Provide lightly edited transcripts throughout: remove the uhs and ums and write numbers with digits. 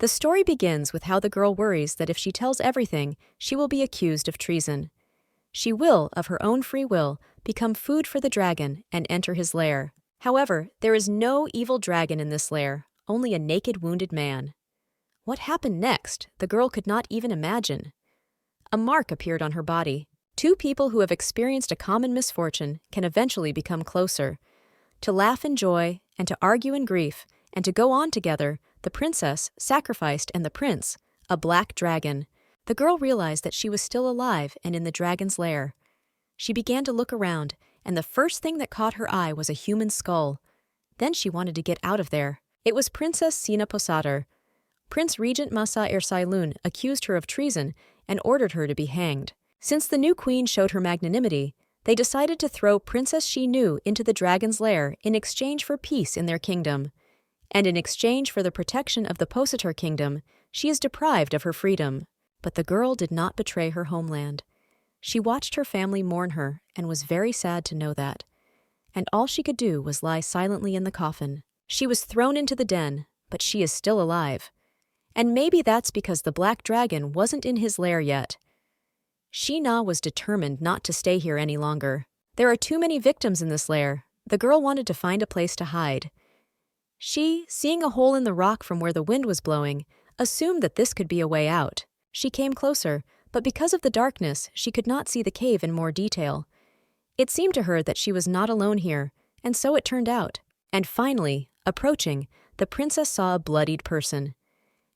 The story begins with how the girl worries that if she tells everything, she will be accused of treason. She will, of her own free will, become food for the dragon and enter his lair. However, there is no evil dragon in this lair, only a naked wounded man. What happened next, the girl could not even imagine. A mark appeared on her body. Two people who have experienced a common misfortune can eventually become closer. To laugh in joy, and to argue in grief, and to go on together, the princess sacrificed and the prince, a black dragon. The girl realized that she was still alive and in the dragon's lair. She began to look around, and the first thing that caught her eye was a human skull. Then she wanted to get out of there. It was Princess Sina Posadar. Prince Regent Masa Ersailun accused her of treason and ordered her to be hanged. Since the new queen showed her magnanimity, they decided to throw Princess Shinu into the dragon's lair in exchange for peace in their kingdom. And in exchange for the protection of the Posatar kingdom, she is deprived of her freedom. But the girl did not betray her homeland. She watched her family mourn her and was very sad to know that. And all she could do was lie silently in the coffin. She was thrown into the den, but she is still alive. And maybe that's because the black dragon wasn't in his lair yet. Shina was determined not to stay here any longer. There are too many victims in this lair. The girl wanted to find a place to hide. She, seeing a hole in the rock from where the wind was blowing, assumed that this could be a way out. She came closer, but because of the darkness, she could not see the cave in more detail. It seemed to her that she was not alone here, and so it turned out. And finally, approaching, the princess saw a bloodied person.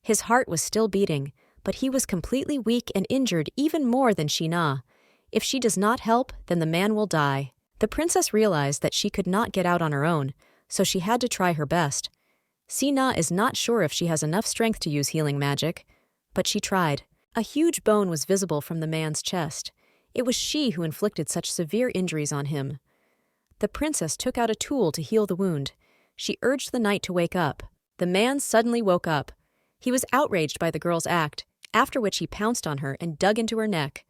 His heart was still beating, but he was completely weak and injured even more than Shina. If she does not help, then the man will die. The princess realized that she could not get out on her own, so she had to try her best. Sina is not sure if she has enough strength to use healing magic, but she tried. A huge bone was visible from the man's chest. It was she who inflicted such severe injuries on him. The princess took out a tool to heal the wound. She urged the knight to wake up. The man suddenly woke up. He was outraged by the girl's act, after which he pounced on her and dug into her neck.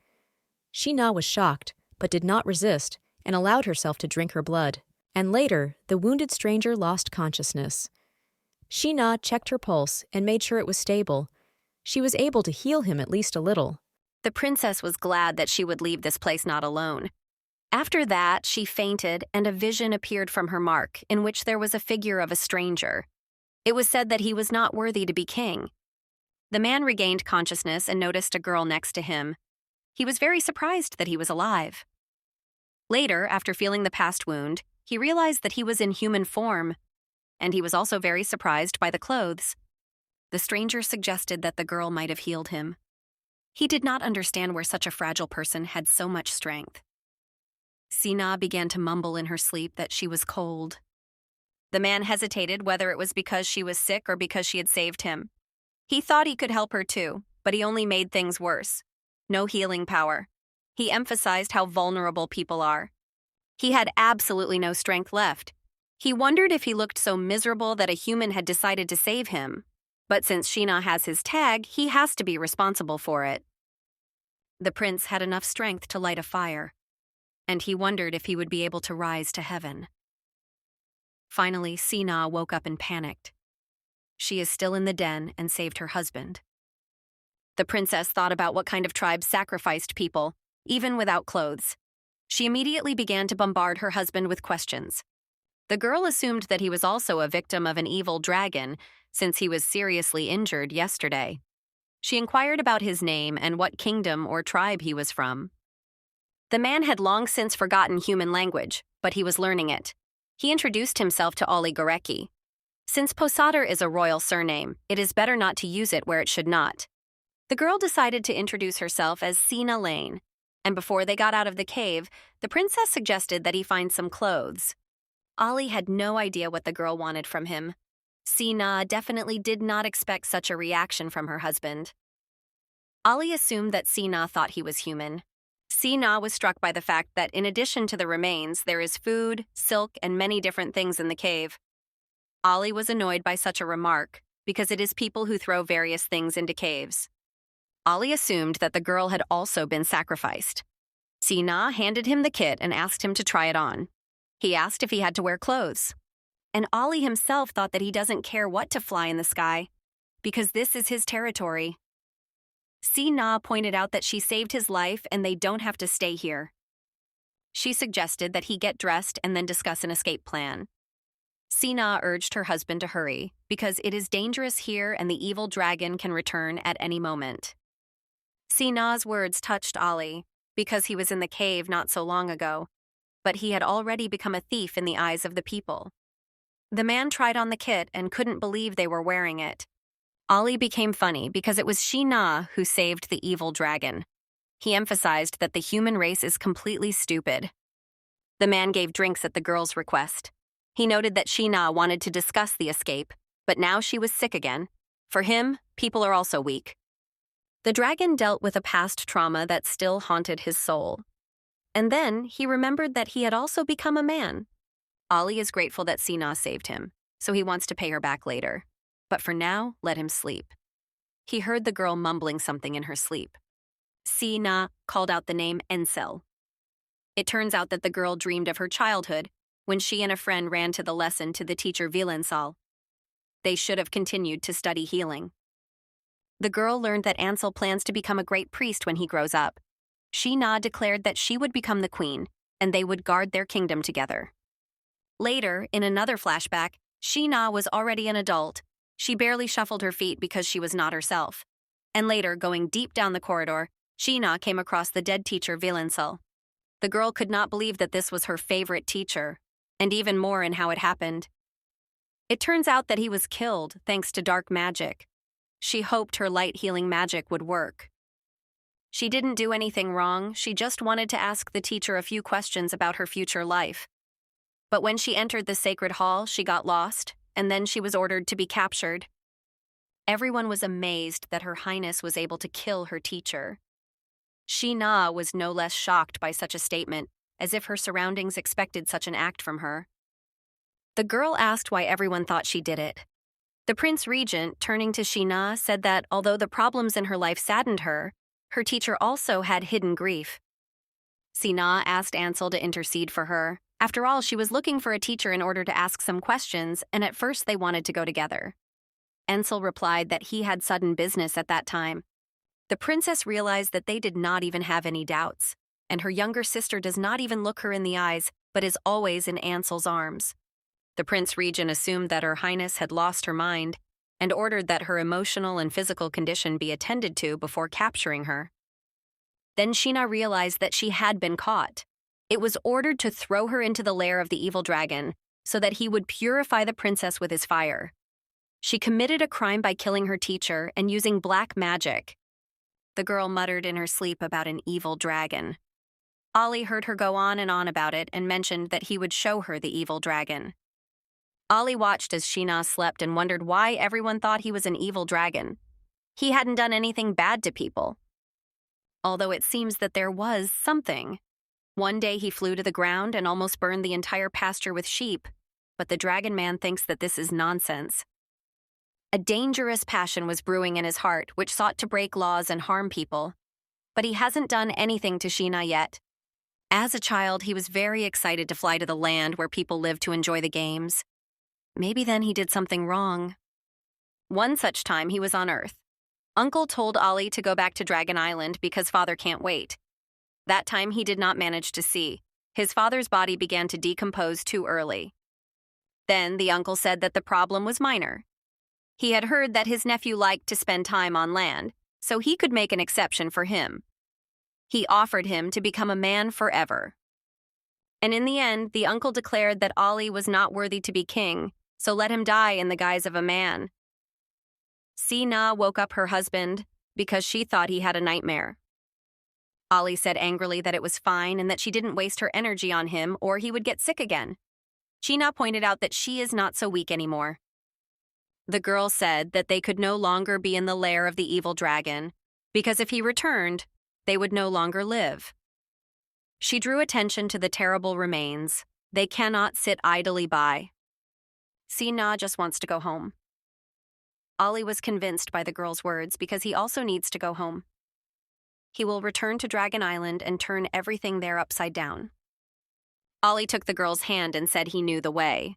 Shina was shocked, but did not resist, and allowed herself to drink her blood. And later, the wounded stranger lost consciousness. Shina checked her pulse and made sure it was stable. She was able to heal him at least a little. The princess was glad that she would leave this place not alone. After that, she fainted, and a vision appeared from her mark, in which there was a figure of a stranger. It was said that he was not worthy to be king. The man regained consciousness and noticed a girl next to him. He was very surprised that he was alive. Later, after feeling the past wound, he realized that he was in human form, and he was also very surprised by the clothes. The stranger suggested that the girl might have healed him. He did not understand where such a fragile person had so much strength. Sina began to mumble in her sleep that she was cold. The man hesitated whether it was because she was sick or because she had saved him. He thought he could help her too, but he only made things worse. No healing power. He emphasized how vulnerable people are. He had absolutely no strength left. He wondered if he looked so miserable that a human had decided to save him. But since Shina has his tag, he has to be responsible for it. The prince had enough strength to light a fire, and he wondered if he would be able to rise to heaven. Finally, Sina woke up and panicked. She is still in the den and saved her husband. The princess thought about what kind of tribe sacrificed people, even without clothes. She immediately began to bombard her husband with questions. The girl assumed that he was also a victim of an evil dragon, since he was seriously injured yesterday. She inquired about his name and what kingdom or tribe he was from. The man had long since forgotten human language, but he was learning it. He introduced himself to Ali Gorecki. Since Posadar is a royal surname, it is better not to use it where it should not. The girl decided to introduce herself as Sina Lane, and before they got out of the cave, the princess suggested that he find some clothes. Ali had no idea what the girl wanted from him. Sina definitely did not expect such a reaction from her husband. Ali assumed that Sina thought he was human. Sina was struck by the fact that in addition to the remains, there is food, silk, and many different things in the cave. Ali was annoyed by such a remark because it is people who throw various things into caves. Ali assumed that the girl had also been sacrificed. Sina handed him the kit and asked him to try it on. He asked if he had to wear clothes. And Ali himself thought that he doesn't care what to fly in the sky. because this is his territory. Si-na pointed out that she saved his life and they don't have to stay here. She suggested that he get dressed and then discuss an escape plan. Si-na urged her husband to hurry, because it is dangerous here and the evil dragon can return at any moment. Si-na's words touched Ali, because he was in the cave not so long ago, but he had already become a thief in the eyes of the people. The man tried on the kit and couldn't believe they were wearing it. Ali became funny because it was Si-na who saved the evil dragon. He emphasized that the human race is completely stupid. The man gave drinks at the girl's request. He noted that Si-na wanted to discuss the escape, but now she was sick again. For him, people are also weak. The dragon dealt with a past trauma that still haunted his soul. And then he remembered that he had also become a man. Ali is grateful that Si-na saved him, so he wants to pay her back later. But for now, let him sleep. He heard the girl mumbling something in her sleep. Si-na called out the name Ensel. It turns out that the girl dreamed of her childhood when she and a friend ran to the lesson to the teacher Vilensal. They should have continued to study healing. The girl learned that Ansel plans to become a great priest when he grows up. Si-na declared that she would become the queen, and they would guard their kingdom together. Later, in another flashback, Si-na was already an adult. She barely shuffled her feet because she was not herself. And later, going deep down the corridor, Si-na came across the dead teacher Vilensal. The girl could not believe that this was her favorite teacher, and even more in how it happened. It turns out that he was killed thanks to dark magic. She hoped her light healing magic would work. She didn't do anything wrong, she just wanted to ask the teacher a few questions about her future life. But when she entered the sacred hall, she got lost, and then she was ordered to be captured. Everyone was amazed that Her Highness was able to kill her teacher. Si-na was no less shocked by such a statement, as if her surroundings expected such an act from her. The girl asked why everyone thought she did it. The Prince Regent, turning to Si-na, said that although the problems in her life saddened her, her teacher also had hidden grief. Si-na asked Ansel to intercede for her. After all, she was looking for a teacher in order to ask some questions, and at first they wanted to go together. Ansel replied that he had sudden business at that time. The princess realized that they did not even have any doubts, and her younger sister does not even look her in the eyes, but is always in Ansel's arms. The Prince Regent assumed that Her Highness had lost her mind and ordered that her emotional and physical condition be attended to before capturing her. Then Si-na realized that she had been caught. It was ordered to throw her into the lair of the evil dragon so that he would purify the princess with his fire. She committed a crime by killing her teacher and using black magic. The girl muttered in her sleep about an evil dragon. Ali heard her go on about it and mentioned that he would show her the evil dragon. Ali watched as Si-na slept and wondered why everyone thought he was an evil dragon. He hadn't done anything bad to people. Although it seems that there was something. One day he flew to the ground and almost burned the entire pasture with sheep, but the dragon man thinks that this is nonsense. A dangerous passion was brewing in his heart, which sought to break laws and harm people. But he hasn't done anything to Si-na yet. As a child, he was very excited to fly to the land where people live to enjoy the games. Maybe then he did something wrong. One such time he was on Earth. Uncle told Ali to go back to Dragon Island because father can't wait. That time he did not manage to see. His father's body began to decompose too early. Then the uncle said that the problem was minor. He had heard that his nephew liked to spend time on land, so he could make an exception for him. He offered him to become a man forever. And in the end, the uncle declared that Ali was not worthy to be king, so let him die in the guise of a man. Si-na woke up her husband because she thought he had a nightmare. Ali said angrily that it was fine and that she didn't waste her energy on him or he would get sick again. Si-na pointed out that she is not so weak anymore. The girl said that they could no longer be in the lair of the evil dragon, because if he returned, they would no longer live. She drew attention to the terrible remains. They cannot sit idly by. Si-na just wants to go home. Ali was convinced by the girl's words because he also needs to go home. He will return to Dragon Island and turn everything there upside down. Ali took the girl's hand and said he knew the way.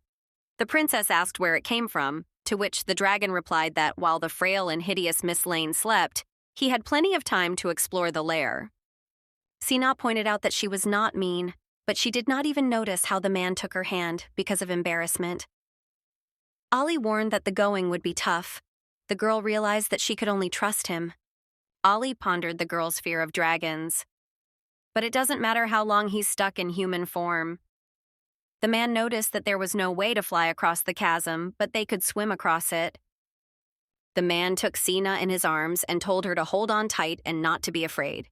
The princess asked where it came from, to which the dragon replied that while the frail and hideous Miss Lane slept, he had plenty of time to explore the lair. Sina pointed out that she was not mean, but she did not even notice how the man took her hand because of embarrassment. Ollie warned that the going would be tough. The girl realized that she could only trust him. Ollie pondered the girl's fear of dragons. But it doesn't matter how long he's stuck in human form. The man noticed that there was no way to fly across the chasm, but they could swim across it. The man took Sina in his arms and told her to hold on tight and not to be afraid.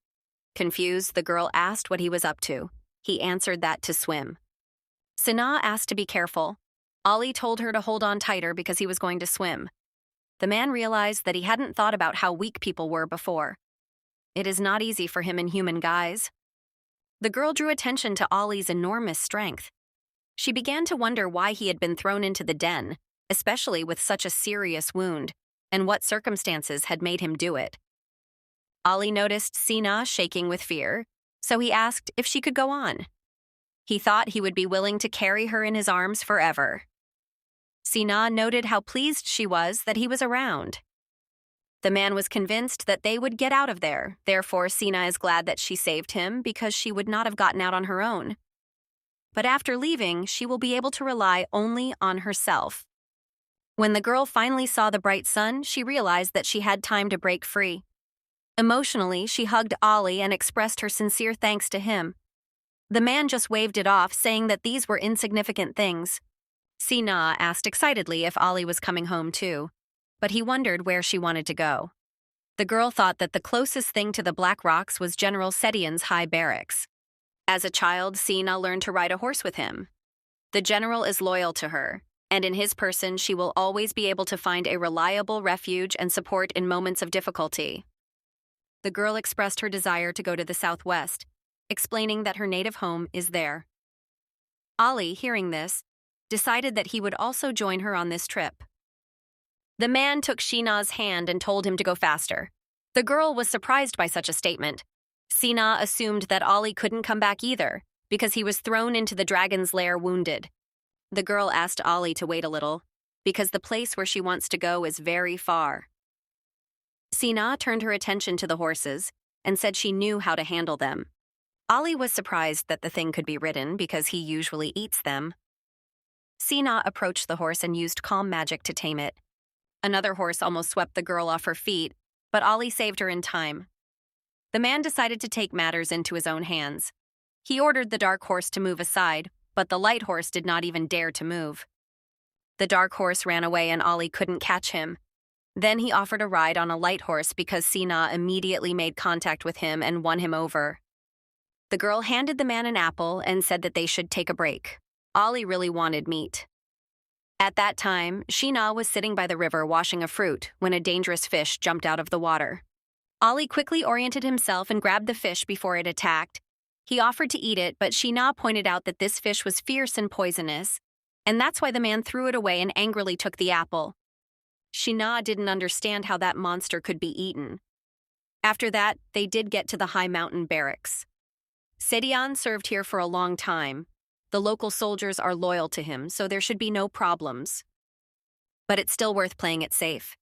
Confused, the girl asked what he was up to. He answered that to swim. Sina asked to be careful. Ollie told her to hold on tighter because he was going to swim. The man realized that he hadn't thought about how weak people were before. It is not easy for him in human guise. The girl drew attention to Ollie's enormous strength. She began to wonder why he had been thrown into the den, especially with such a serious wound, and what circumstances had made him do it. Ollie noticed Sina shaking with fear, so he asked if she could go on. He thought he would be willing to carry her in his arms forever. Sina noted how pleased she was that he was around. The man was convinced that they would get out of there, therefore Sina is glad that she saved him because she would not have gotten out on her own. But after leaving, she will be able to rely only on herself. When the girl finally saw the bright sun, she realized that she had time to break free. Emotionally, she hugged Ollie and expressed her sincere thanks to him. The man just waved it off, saying that these were insignificant things. Sina asked excitedly if Ollie was coming home too, but he wondered where she wanted to go. The girl thought that the closest thing to the Black Rocks was General Setian's high barracks. As a child, Sina learned to ride a horse with him. The general is loyal to her, and in his person she will always be able to find a reliable refuge and support in moments of difficulty. The girl expressed her desire to go to the southwest, explaining that her native home is there. Ollie, hearing this, decided that he would also join her on this trip. The man took Sina's hand and told him to go faster. The girl was surprised by such a statement. Sina assumed that Ollie couldn't come back either, because he was thrown into the dragon's lair wounded. The girl asked Ollie to wait a little, because the place where she wants to go is very far. Sina turned her attention to the horses and said she knew how to handle them. Ollie was surprised that the thing could be ridden because he usually eats them. Sina approached the horse and used calm magic to tame it. Another horse almost swept the girl off her feet, but Ollie saved her in time. The man decided to take matters into his own hands. He ordered the dark horse to move aside, but the light horse did not even dare to move. The dark horse ran away and Ollie couldn't catch him. Then he offered a ride on a light horse because Sina immediately made contact with him and won him over. The girl handed the man an apple and said that they should take a break. Ollie really wanted meat. At that time, Sina was sitting by the river washing a fruit when a dangerous fish jumped out of the water. Ollie quickly oriented himself and grabbed the fish before it attacked. He offered to eat it, but Sina pointed out that this fish was fierce and poisonous, and that's why the man threw it away and angrily took the apple. Sina didn't understand how that monster could be eaten. After that, they did get to the high mountain barracks. Setian served here for a long time. The local soldiers are loyal to him, so there should be no problems. But it's still worth playing it safe.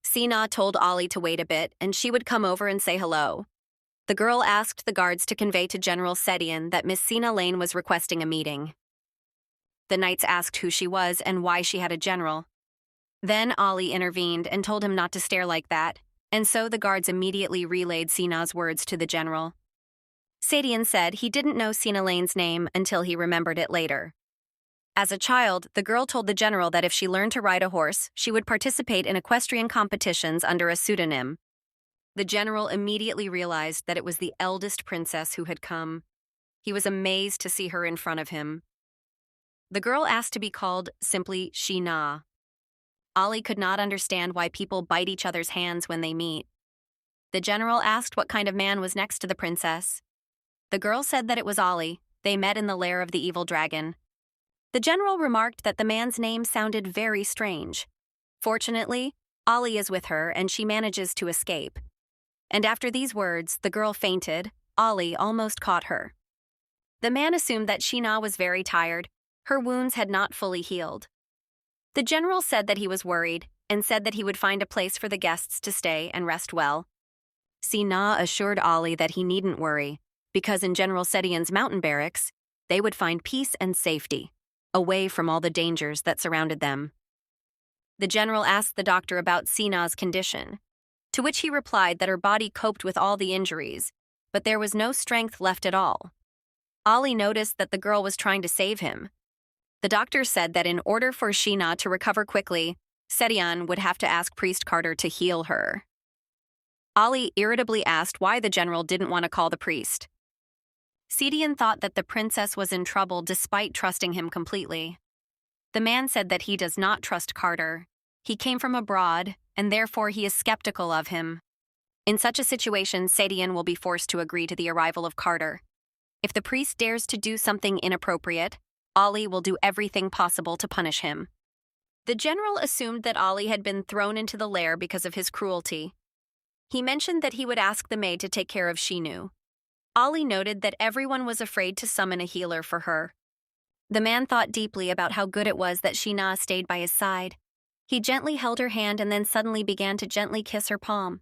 Sina told Ollie to wait a bit, and she would come over and say hello. The girl asked the guards to convey to General Setian that Miss Sina Lane was requesting a meeting. The knights asked who she was and why she had a general. Then Ollie intervened and told him not to stare like that, and so the guards immediately relayed Sina's words to the general. Setian said he didn't know Sina Lane's name until he remembered it later. As a child, the girl told the general that if she learned to ride a horse, she would participate in equestrian competitions under a pseudonym. The general immediately realized that it was the eldest princess who had come. He was amazed to see her in front of him. The girl asked to be called simply Sina. Ollie could not understand why people bite each other's hands when they meet. The general asked what kind of man was next to the princess. The girl said that it was Ollie. They met in the lair of the evil dragon. The general remarked that the man's name sounded very strange. Fortunately, Ollie is with her and she manages to escape. And after these words, the girl fainted. Ollie almost caught her. The man assumed that Sina was very tired. Her wounds had not fully healed. The general said that he was worried and said that he would find a place for the guests to stay and rest well. Sina assured Ali that he needn't worry, because in General Setian's mountain barracks, they would find peace and safety, away from all the dangers that surrounded them. The general asked the doctor about Sina's condition, to which he replied that her body coped with all the injuries, but there was no strength left at all. Ali noticed that the girl was trying to save him. The doctor said that in order for Sina to recover quickly, Setian would have to ask Priest Carter to heal her. Ali irritably asked why the general didn't want to call the priest. Setian thought that the princess was in trouble despite trusting him completely. The man said that he does not trust Carter. He came from abroad, and therefore he is skeptical of him. In such a situation, Setian will be forced to agree to the arrival of Carter. If the priest dares to do something inappropriate, Ali will do everything possible to punish him. The general assumed that Ali had been thrown into the lair because of his cruelty. He mentioned that he would ask the maid to take care of Shinu. Ali noted that everyone was afraid to summon a healer for her. The man thought deeply about how good it was that Shina stayed by his side. He gently held her hand and then suddenly began to gently kiss her palm.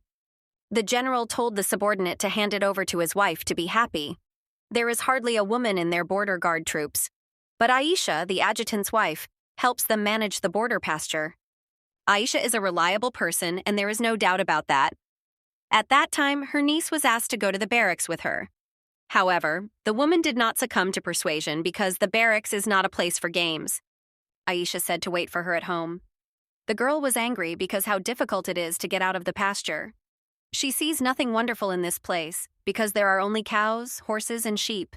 The general told the subordinate to hand it over to his wife to be happy. There is hardly a woman in their border guard troops, but Aisha, the adjutant's wife, helps them manage the border pasture. Aisha is a reliable person, and there is no doubt about that. At that time, her niece was asked to go to the barracks with her. However, the woman did not succumb to persuasion because the barracks is not a place for games. Aisha said to wait for her at home. The girl was angry because how difficult it is to get out of the pasture. She sees nothing wonderful in this place because there are only cows, horses, and sheep.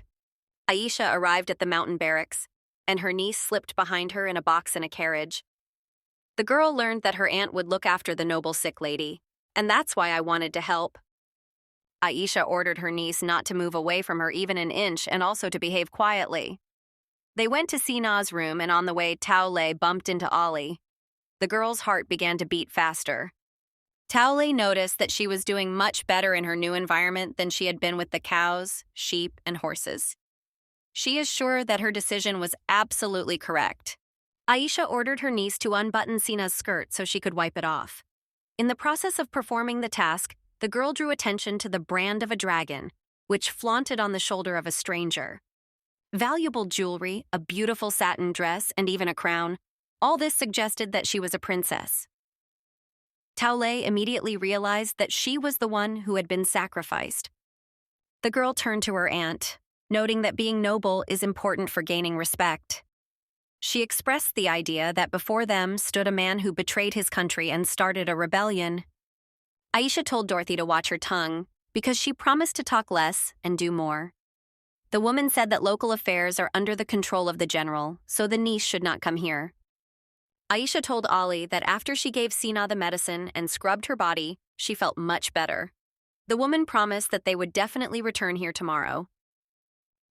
Aisha arrived at the mountain barracks, and her niece slipped behind her in a box in a carriage. The girl learned that her aunt would look after the noble sick lady, and that's why I wanted to help. Aisha ordered her niece not to move away from her even an inch and also to behave quietly. They went to Sina's room, and on the way Taolei bumped into Ali. The girl's heart began to beat faster. Taolei noticed that she was doing much better in her new environment than she had been with the cows, sheep, and horses. She is sure that her decision was absolutely correct. Aisha ordered her niece to unbutton Sina's skirt so she could wipe it off. In the process of performing the task, the girl drew attention to the brand of a dragon, which flaunted on the shoulder of a stranger. Valuable jewelry, a beautiful satin dress, and even a crown, all this suggested that she was a princess. Taolei immediately realized that she was the one who had been sacrificed. The girl turned to her aunt, noting that being noble is important for gaining respect. She expressed the idea that before them stood a man who betrayed his country and started a rebellion. Aisha told Dorothy to watch her tongue because she promised to talk less and do more. The woman said that local affairs are under the control of the general, so the niece should not come here. Aisha told Ali that after she gave Sina the medicine and scrubbed her body, she felt much better. The woman promised that they would definitely return here tomorrow.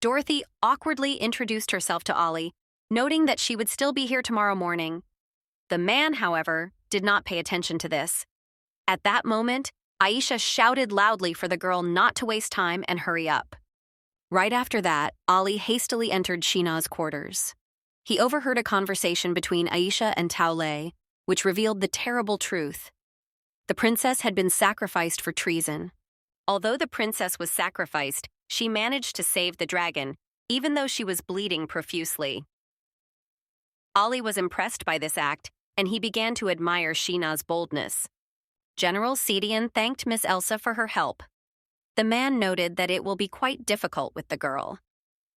Dorothy awkwardly introduced herself to Ali, noting that she would still be here tomorrow morning. The man, however, did not pay attention to this. At that moment, Aisha shouted loudly for the girl not to waste time and hurry up. Right after that, Ali hastily entered Shina's quarters. He overheard a conversation between Aisha and Taolei, which revealed the terrible truth. The princess had been sacrificed for treason. Although the princess was sacrificed, she managed to save the dragon, even though she was bleeding profusely. Ali was impressed by this act, and he began to admire Shina's boldness. General Setian thanked Miss Elsa for her help. The man noted that it will be quite difficult with the girl.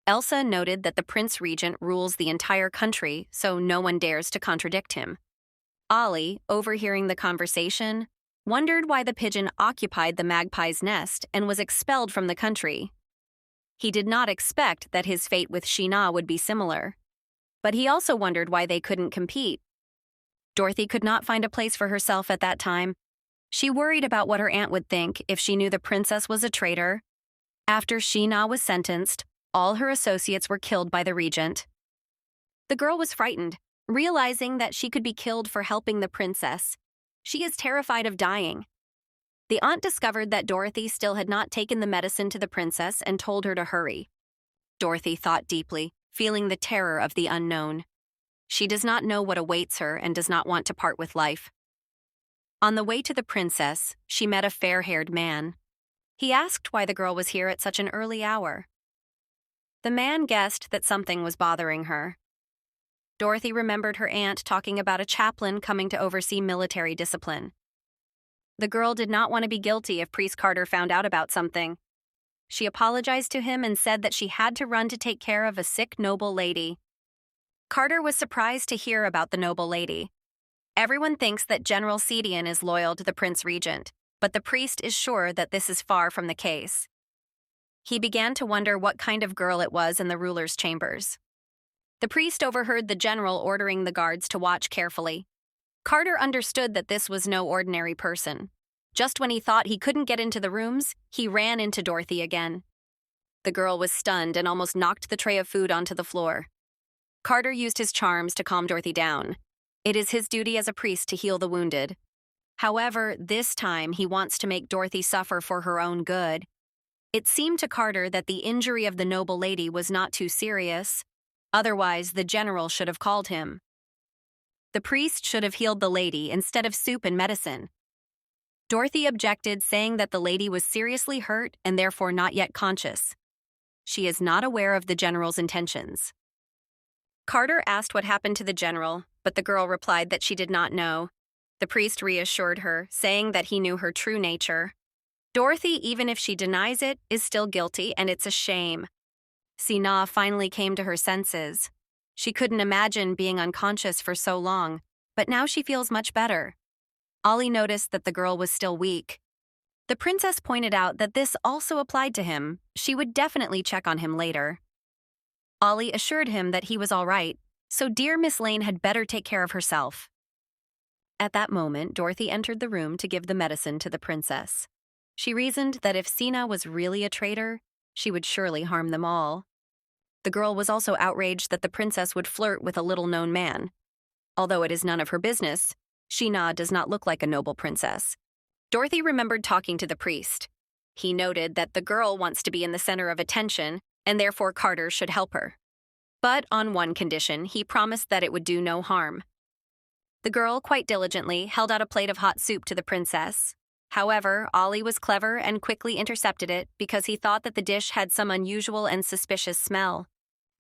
Elsa noted that the Prince Regent rules the entire country, so no one dares to contradict him. Ali, overhearing the conversation, wondered why the pigeon occupied the magpie's nest and was expelled from the country. He did not expect that his fate with Shina would be similar. But he also wondered why they couldn't compete. Dorothy could not find a place for herself at that time. She worried about what her aunt would think if she knew the princess was a traitor. After Shina was sentenced, all her associates were killed by the regent. The girl was frightened, realizing that she could be killed for helping the princess. She is terrified of dying. The aunt discovered that Dorothy still had not taken the medicine to the princess and told her to hurry. Dorothy thought deeply, feeling the terror of the unknown. She does not know what awaits her and does not want to part with life. On the way to the princess, she met a fair-haired man. He asked why the girl was here at such an early hour. The man guessed that something was bothering her. Dorothy remembered her aunt talking about a chaplain coming to oversee military discipline. The girl did not want to be guilty if Priest Carter found out about something. She apologized to him and said that she had to run to take care of a sick noble lady. Carter was surprised to hear about the noble lady. Everyone thinks that General Sedian is loyal to the Prince Regent, but the priest is sure that this is far from the case. He began to wonder what kind of girl it was in the ruler's chambers. The priest overheard the general ordering the guards to watch carefully. Carter understood that this was no ordinary person. Just when he thought he couldn't get into the rooms, he ran into Dorothy again. The girl was stunned and almost knocked the tray of food onto the floor. Carter used his charms to calm Dorothy down. It is his duty as a priest to heal the wounded. However, this time he wants to make Dorothy suffer for her own good. It seemed to Carter that the injury of the noble lady was not too serious. Otherwise, the general should have called him. The priest should have healed the lady instead of soup and medicine. Dorothy objected, saying that the lady was seriously hurt and therefore not yet conscious. She is not aware of the general's intentions. Carter asked what happened to the general, but the girl replied that she did not know. The priest reassured her, saying that he knew her true nature. Dorothy, even if she denies it, is still guilty, and it's a shame. Sina finally came to her senses. She couldn't imagine being unconscious for so long, but now she feels much better. Ollie noticed that the girl was still weak. The princess pointed out that this also applied to him. She would definitely check on him later. Ollie assured him that he was all right, so dear Miss Lane had better take care of herself. At that moment, Dorothy entered the room to give the medicine to the princess. She reasoned that if Sina was really a traitor, she would surely harm them all. The girl was also outraged that the princess would flirt with a little-known man. Although it is none of her business, Sina does not look like a noble princess. Dorothy remembered talking to the priest. He noted that the girl wants to be in the center of attention, and therefore Carter should help her. But on one condition, he promised that it would do no harm. The girl, quite diligently, held out a plate of hot soup to the princess. However, Ollie was clever and quickly intercepted it because he thought that the dish had some unusual and suspicious smell.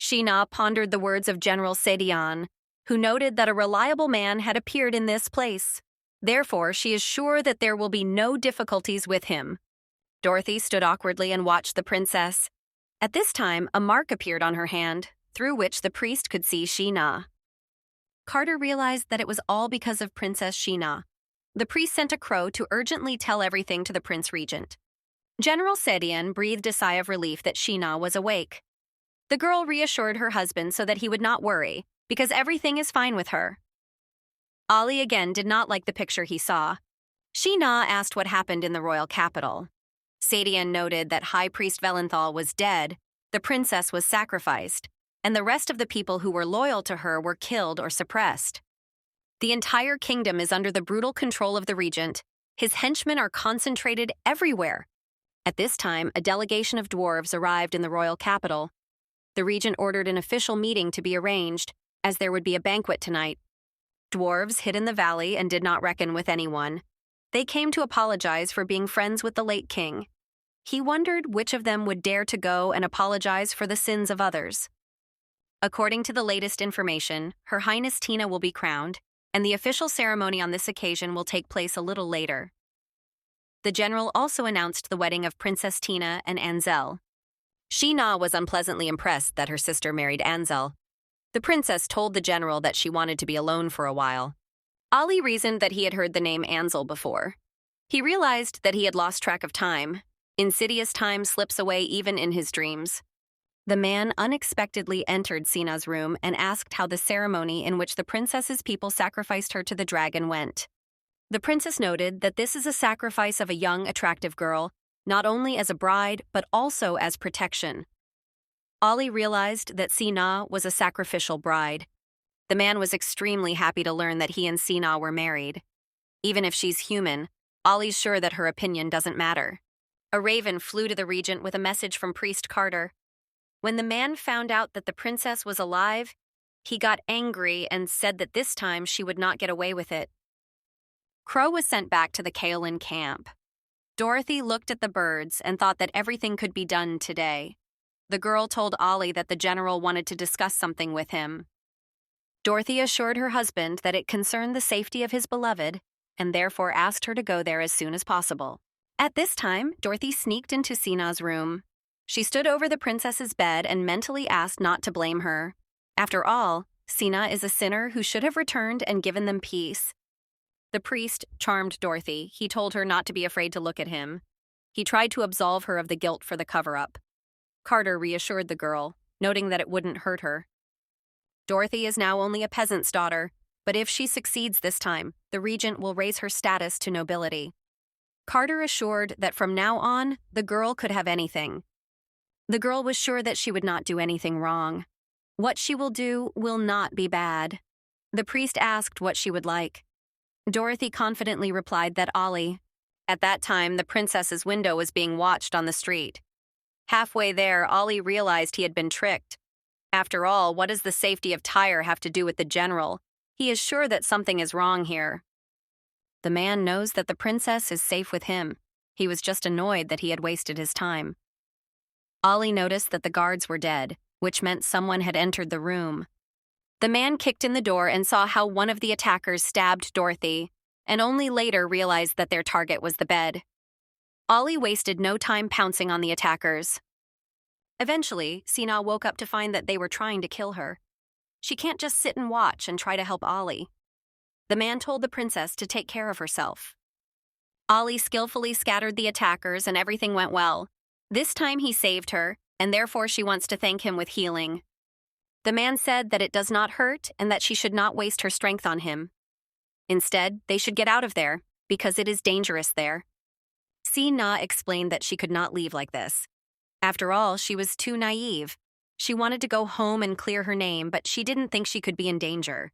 Sheena pondered the words of General Sedian, who noted that a reliable man had appeared in this place. Therefore, she is sure that there will be no difficulties with him. Dorothy stood awkwardly and watched the princess. At this time, a mark appeared on her hand, through which the priest could see Sheena. Carter realized that it was all because of Princess Sheena. The priest sent a crow to urgently tell everything to the Prince Regent. General Sedian breathed a sigh of relief that Sheena was awake. The girl reassured her husband so that he would not worry, because everything is fine with her. Ollie again did not like the picture he saw. Sheena asked what happened in the royal capital. Sedian noted that High Priest Velenthal was dead, the princess was sacrificed, and the rest of the people who were loyal to her were killed or suppressed. The entire kingdom is under the brutal control of the regent. His henchmen are concentrated everywhere. At this time, a delegation of dwarves arrived in the royal capital. The regent ordered an official meeting to be arranged, as there would be a banquet tonight. Dwarves hid in the valley and did not reckon with anyone. They came to apologize for being friends with the late king. He wondered which of them would dare to go and apologize for the sins of others. According to the latest information, Her Highness Tina will be crowned, and the official ceremony on this occasion will take place a little later. The general also announced the wedding of Princess Tina and Ansel. Sheena was unpleasantly impressed that her sister married Ansel. The princess told the general that she wanted to be alone for a while. Ollie reasoned that he had heard the name Ansel before. He realized that he had lost track of time. Insidious time slips away even in his dreams. The man unexpectedly entered Sina's room and asked how the ceremony in which the princess's people sacrificed her to the dragon went. The princess noted that this is a sacrifice of a young, attractive girl, not only as a bride, but also as protection. Ollie realized that Sina was a sacrificial bride. The man was extremely happy to learn that he and Sina were married. Even if she's human, Ollie's sure that her opinion doesn't matter. A raven flew to the regent with a message from Priest Carter. When the man found out that the princess was alive, He got angry and said that this time she would not get away with it. Crow was sent back to the Kaolin camp. Dorothy looked at the birds and thought that everything could be done today. The girl told Ollie that the general wanted to discuss something with him. Dorothy assured her husband that it concerned the safety of his beloved and therefore asked her to go there as soon as possible. At this time, Dorothy sneaked into Sina's room. She stood over the princess's bed and mentally asked not to blame her. After all, Sina is a sinner who should have returned and given them peace. The priest charmed Dorothy. He told her not to be afraid to look at him. He tried to absolve her of the guilt for the cover-up. Carter reassured the girl, noting that it wouldn't hurt her. Dorothy is now only a peasant's daughter, but if she succeeds this time, the regent will raise her status to nobility. Carter assured that from now on, the girl could have anything. The girl was sure that she would not do anything wrong. What she will do will not be bad. The priest asked what she would like. Dorothy confidently replied that Ollie. At that time, the princess's window was being watched on the street. Halfway there, Ollie realized he had been tricked. After all, what does the safety of Tyre have to do with the general? He is sure that something is wrong here. The man knows that the princess is safe with him. He was just annoyed that he had wasted his time. Ollie noticed that the guards were dead, which meant someone had entered the room. The man kicked in the door and saw how one of the attackers stabbed Dorothy, and only later realized that their target was the bed. Ollie wasted no time pouncing on the attackers. Eventually, Sina woke up to find that they were trying to kill her. She can't just sit and watch and try to help Ollie. The man told the princess to take care of herself. Ollie skillfully scattered the attackers and everything went well. This time he saved her, and therefore she wants to thank him with healing. The man said that it does not hurt and that she should not waste her strength on him. Instead, they should get out of there, because it is dangerous there. Sina explained that she could not leave like this. After all, she was too naive. She wanted to go home and clear her name, but she didn't think she could be in danger.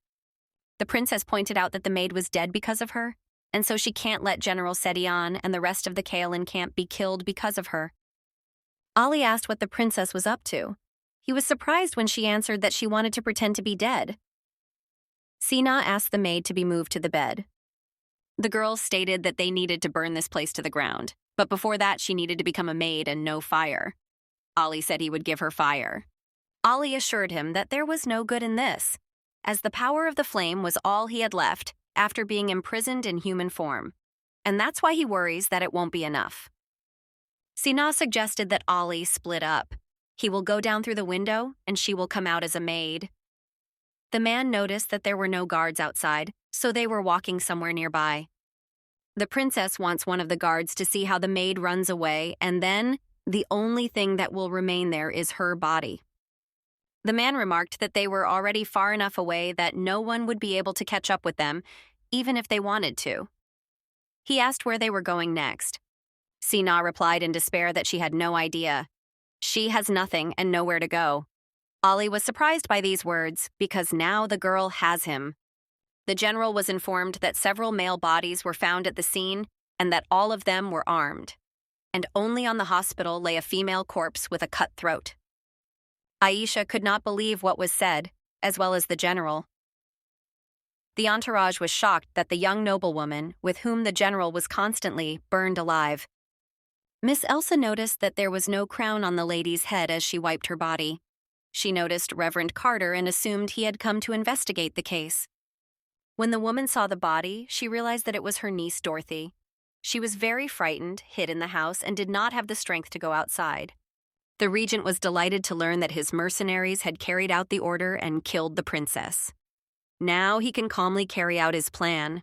The princess pointed out that the maid was dead because of her, and so she can't let General Sedion and the rest of the Kaolin camp be killed because of her. Ollie asked what the princess was up to. He was surprised when she answered that she wanted to pretend to be dead. Sina asked the maid to be moved to the bed. The girl stated that they needed to burn this place to the ground, but before that she needed to become a maid and no fire. Ollie said he would give her fire. Ollie assured him that there was no good in this, as the power of the flame was all he had left after being imprisoned in human form, and that's why he worries that it won't be enough. Sina suggested that Ollie split up. He will go down through the window, and she will come out as a maid. The man noticed that there were no guards outside, so they were walking somewhere nearby. The princess wants one of the guards to see how the maid runs away, and then the only thing that will remain there is her body. The man remarked that they were already far enough away that no one would be able to catch up with them, even if they wanted to. He asked where they were going next. Sina replied in despair that she had no idea. She has nothing and nowhere to go. Ollie was surprised by these words because now the girl has him. The general was informed that several male bodies were found at the scene and that all of them were armed. And only on the hospital lay a female corpse with a cut throat. Aisha could not believe what was said, as well as the general. The entourage was shocked that the young noblewoman, with whom the general was constantly, burned alive. Miss Elsa noticed that there was no crown on the lady's head as she wiped her body. She noticed Reverend Carter and assumed he had come to investigate the case. When the woman saw the body, she realized that it was her niece Dorothy. She was very frightened, hid in the house, and did not have the strength to go outside. The regent was delighted to learn that his mercenaries had carried out the order and killed the princess. Now he can calmly carry out his plan.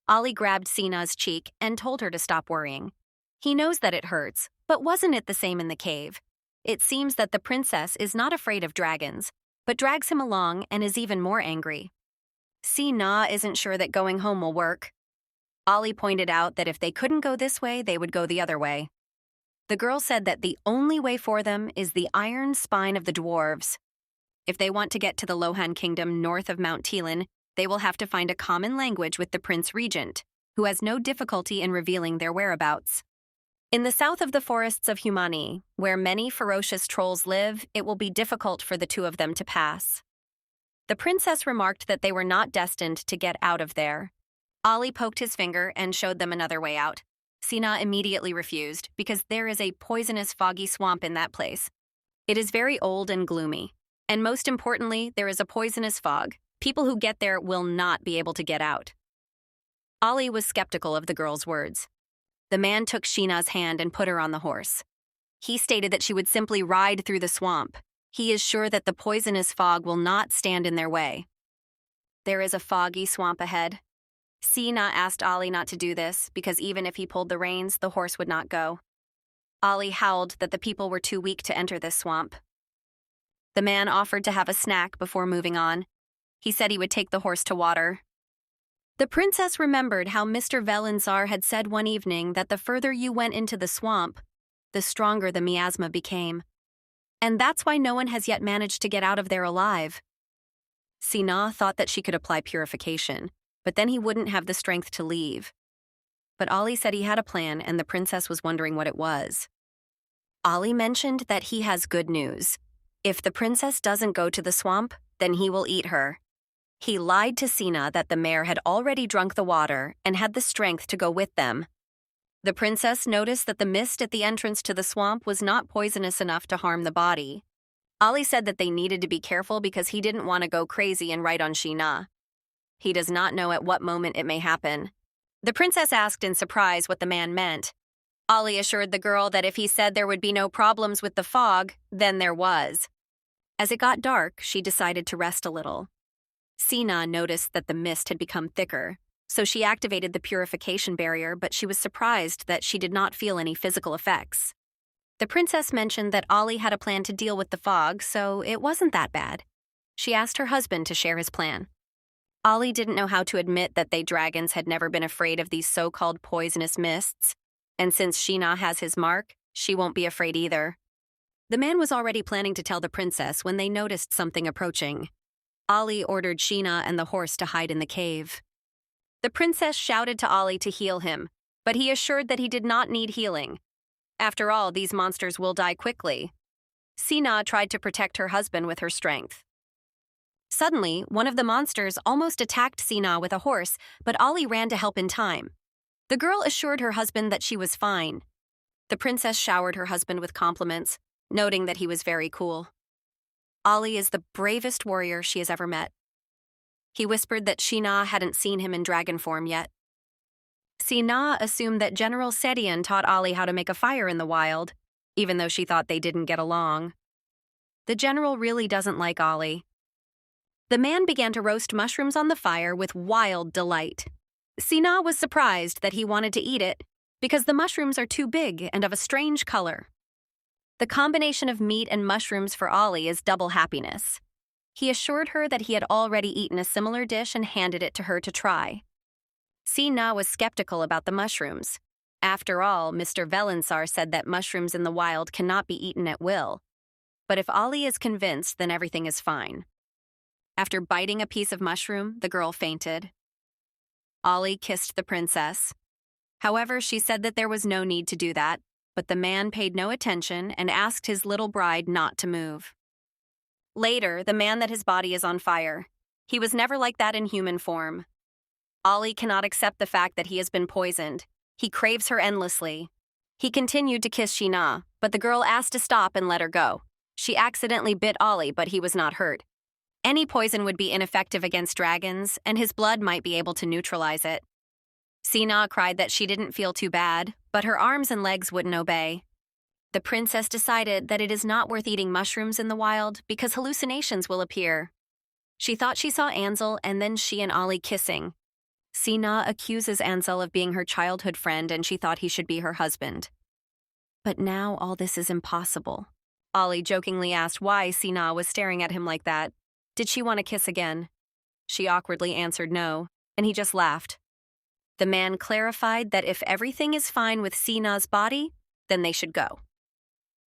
Ollie grabbed Sina's cheek and told her to stop worrying. He knows that it hurts, but wasn't it the same in the cave? It seems that the princess is not afraid of dragons, but drags him along and is even more angry. Sina isn't sure that going home will work. Ollie pointed out that if they couldn't go this way, they would go the other way. The girl said that the only way for them is the iron spine of the dwarves. If they want to get to the Lohan Kingdom north of Mount Telin, they will have to find a common language with the Prince Regent, who has no difficulty in revealing their whereabouts. In the south of the forests of Humani, where many ferocious trolls live, it will be difficult for the two of them to pass. The princess remarked that they were not destined to get out of there. Ali poked his finger and showed them another way out. Sina immediately refused because there is a poisonous foggy swamp in that place. It is very old and gloomy. And most importantly, there is a poisonous fog. People who get there will not be able to get out. Ali was skeptical of the girl's words. The man took Sheena's hand and put her on the horse. He stated that she would simply ride through the swamp. He is sure that the poisonous fog will not stand in their way. There is a foggy swamp ahead. Sina asked Ali not to do this because even if he pulled the reins, the horse would not go. Ali howled that the people were too weak to enter this swamp. The man offered to have a snack before moving on. He said he would take the horse to water. The princess remembered how Mr. Velinsar had said one evening that the further you went into the swamp, the stronger the miasma became. And that's why no one has yet managed to get out of there alive. Sina thought that she could apply purification, but then he wouldn't have the strength to leave. But Ali said he had a plan, and the princess was wondering what it was. Ali mentioned that he has good news. If the princess doesn't go to the swamp, then he will eat her. He lied to Sina that the mare had already drunk the water and had the strength to go with them. The princess noticed that the mist at the entrance to the swamp was not poisonous enough to harm the body. Ali said that they needed to be careful because he didn't want to go crazy and ride on Sheena. He does not know at what moment it may happen. The princess asked in surprise what the man meant. Ali assured the girl that if he said there would be no problems with the fog, then there was. As it got dark, she decided to rest a little. Sina noticed that the mist had become thicker, so she activated the purification barrier, but she was surprised that she did not feel any physical effects. The princess mentioned that Ali had a plan to deal with the fog, so it wasn't that bad. She asked her husband to share his plan. Ali didn't know how to admit that they dragons had never been afraid of these so-called poisonous mists, and since Sheena has his mark, she won't be afraid either. The man was already planning to tell the princess when they noticed something approaching. Ali ordered Sheena and the horse to hide in the cave. The princess shouted to Ali to heal him, but he assured that he did not need healing. After all, these monsters will die quickly. Sina tried to protect her husband with her strength. Suddenly, one of the monsters almost attacked Sina with a horse, but Ali ran to help in time. The girl assured her husband that she was fine. The princess showered her husband with compliments, noting that he was very cool. Ali is the bravest warrior she has ever met. He whispered that Sheena hadn't seen him in dragon form yet. Sina assumed that General Sedian taught Ali how to make a fire in the wild, even though she thought they didn't get along. The general really doesn't like Ali. The man began to roast mushrooms on the fire with wild delight. Sina was surprised that he wanted to eat it because the mushrooms are too big and of a strange color. The combination of meat and mushrooms for Ali is double happiness. He assured her that he had already eaten a similar dish and handed it to her to try. Sina was skeptical about the mushrooms. After all, Mr. Velinsar said that mushrooms in the wild cannot be eaten at will. But if Ali is convinced, then everything is fine. After biting a piece of mushroom, the girl fainted. Ali kissed the princess. However, she said that there was no need to do that, but the man paid no attention and asked his little bride not to move. Later, the man that his body is on fire. He was never like that in human form. Ali cannot accept the fact that he has been poisoned. He craves her endlessly. He continued to kiss Sheena, but the girl asked to stop and let her go. She accidentally bit Ali, but he was not hurt. Any poison would be ineffective against dragons, and his blood might be able to neutralize it. Sina cried that she didn't feel too bad, but her arms and legs wouldn't obey. The princess decided that it is not worth eating mushrooms in the wild because hallucinations will appear. She thought she saw Ansel and then she and Ali kissing. Sina accuses Ansel of being her childhood friend and she thought he should be her husband. But now all this is impossible. Ali jokingly asked why Sina was staring at him like that. Did she want to kiss again? She awkwardly answered no, and he just laughed. The man clarified that if everything is fine with Sina's body, then they should go.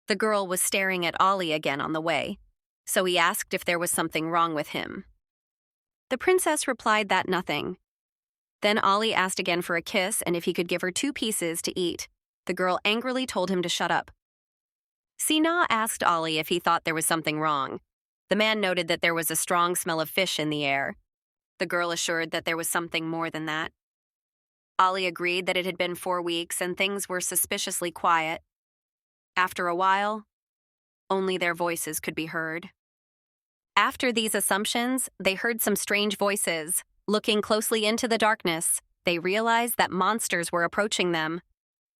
The girl was staring at Ali again on the way, so he asked if there was something wrong with him. The princess replied that nothing. Then Ali asked again for a kiss and if he could give her 2 pieces to eat. The girl angrily told him to shut up. Sina asked Ali if he thought there was something wrong. The man noted that there was a strong smell of fish in the air. The girl assured that there was something more than that. Ollie agreed that it had been 4 weeks and things were suspiciously quiet. After a while, only their voices could be heard. After these assumptions, they heard some strange voices. Looking closely into the darkness, they realized that monsters were approaching them.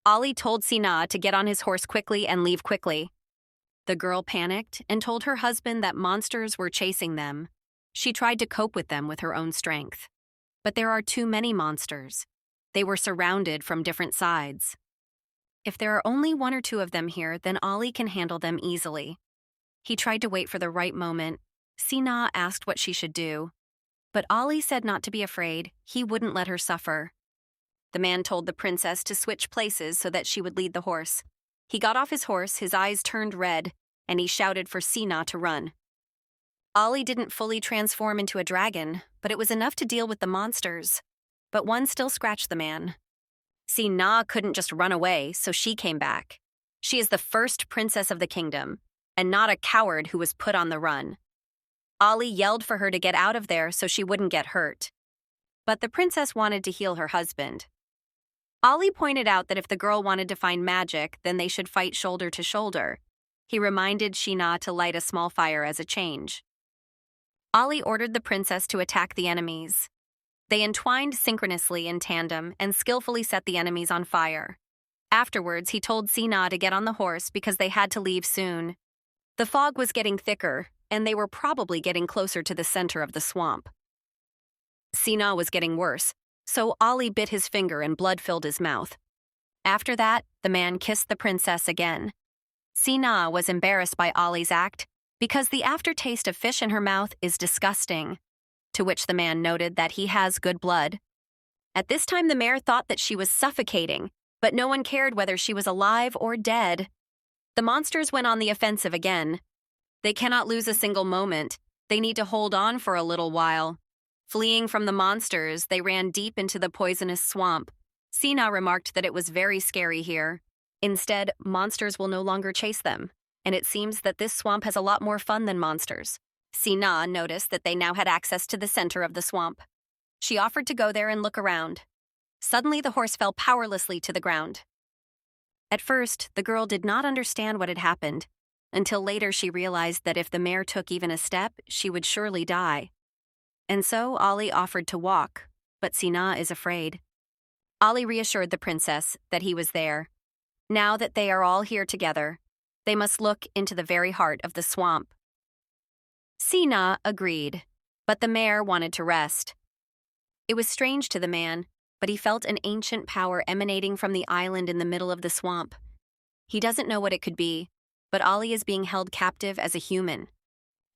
Ollie told Sina to get on his horse quickly and leave quickly. The girl panicked and told her husband that monsters were chasing them. She tried to cope with them with her own strength. But there are too many monsters. They were surrounded from different sides. If there are only 1 or 2 of them here, then Ollie can handle them easily. He tried to wait for the right moment. Sina asked what she should do. But Ollie said not to be afraid. He wouldn't let her suffer. The man told the princess to switch places so that she would lead the horse. He got off his horse, his eyes turned red, and he shouted for Sina to run. Ollie didn't fully transform into a dragon, but it was enough to deal with the monsters. But one still scratched the man. Sina couldn't just run away, so she came back. She is the first princess of the kingdom, and not a coward who was put on the run. Ollie yelled for her to get out of there so she wouldn't get hurt. But the princess wanted to heal her husband. Ollie pointed out that if the girl wanted to find magic, then they should fight shoulder to shoulder. He reminded Sina to light a small fire as a change. Ollie ordered the princess to attack the enemies. They entwined synchronously in tandem and skillfully set the enemies on fire. Afterwards, he told Sina to get on the horse because they had to leave soon. The fog was getting thicker, and they were probably getting closer to the center of the swamp. Sina was getting worse, so Ollie bit his finger and blood filled his mouth. After that, the man kissed the princess again. Sina was embarrassed by Ollie's act because the aftertaste of fish in her mouth is disgusting, to which the man noted that he has good blood. At this time, the mayor thought that she was suffocating, but no one cared whether she was alive or dead. The monsters went on the offensive again. They cannot lose a single moment. They need to hold on for a little while. Fleeing from the monsters, they ran deep into the poisonous swamp. Sina remarked that it was very scary here. Instead, monsters will no longer chase them, and it seems that this swamp has a lot more fun than monsters. Sina noticed that they now had access to the center of the swamp. She offered to go there and look around. Suddenly, the horse fell powerlessly to the ground. At first, the girl did not understand what had happened, until later she realized that if the mare took even a step, she would surely die. And so Ollie offered to walk, but Sina is afraid. Ollie reassured the princess that he was there. Now that they are all here together, they must look into the very heart of the swamp. Sina agreed, but the mare wanted to rest. It was strange to the man, but he felt an ancient power emanating from the island in the middle of the swamp. He doesn't know what it could be, but Ollie is being held captive as a human.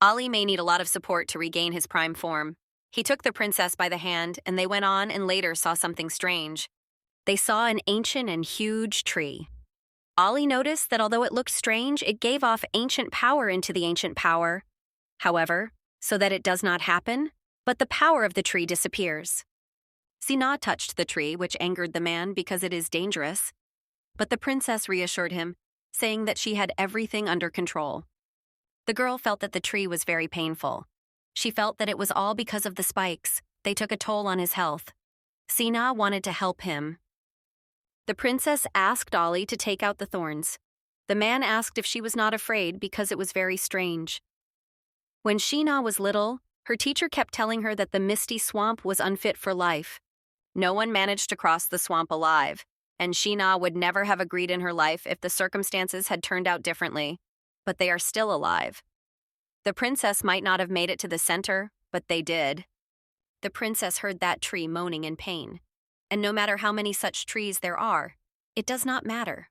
Ollie may need a lot of support to regain his prime form. He took the princess by the hand, and they went on and later saw something strange. They saw an ancient and huge tree. Ollie noticed that although it looked strange, it gave off ancient power into the ancient power. However, so that it does not happen, but the power of the tree disappears. Sina touched the tree, which angered the man because it is dangerous. But the princess reassured him, saying that she had everything under control. The girl felt that the tree was very painful. She felt that it was all because of the spikes. They took a toll on his health. Sina wanted to help him. The princess asked Ollie to take out the thorns. The man asked if she was not afraid because it was very strange. When Sina was little, her teacher kept telling her that the misty swamp was unfit for life. No one managed to cross the swamp alive, and Sina would never have agreed in her life if the circumstances had turned out differently. But they are still alive. The princess might not have made it to the center, but they did. The princess heard that tree moaning in pain, and no matter how many such trees there are, it does not matter.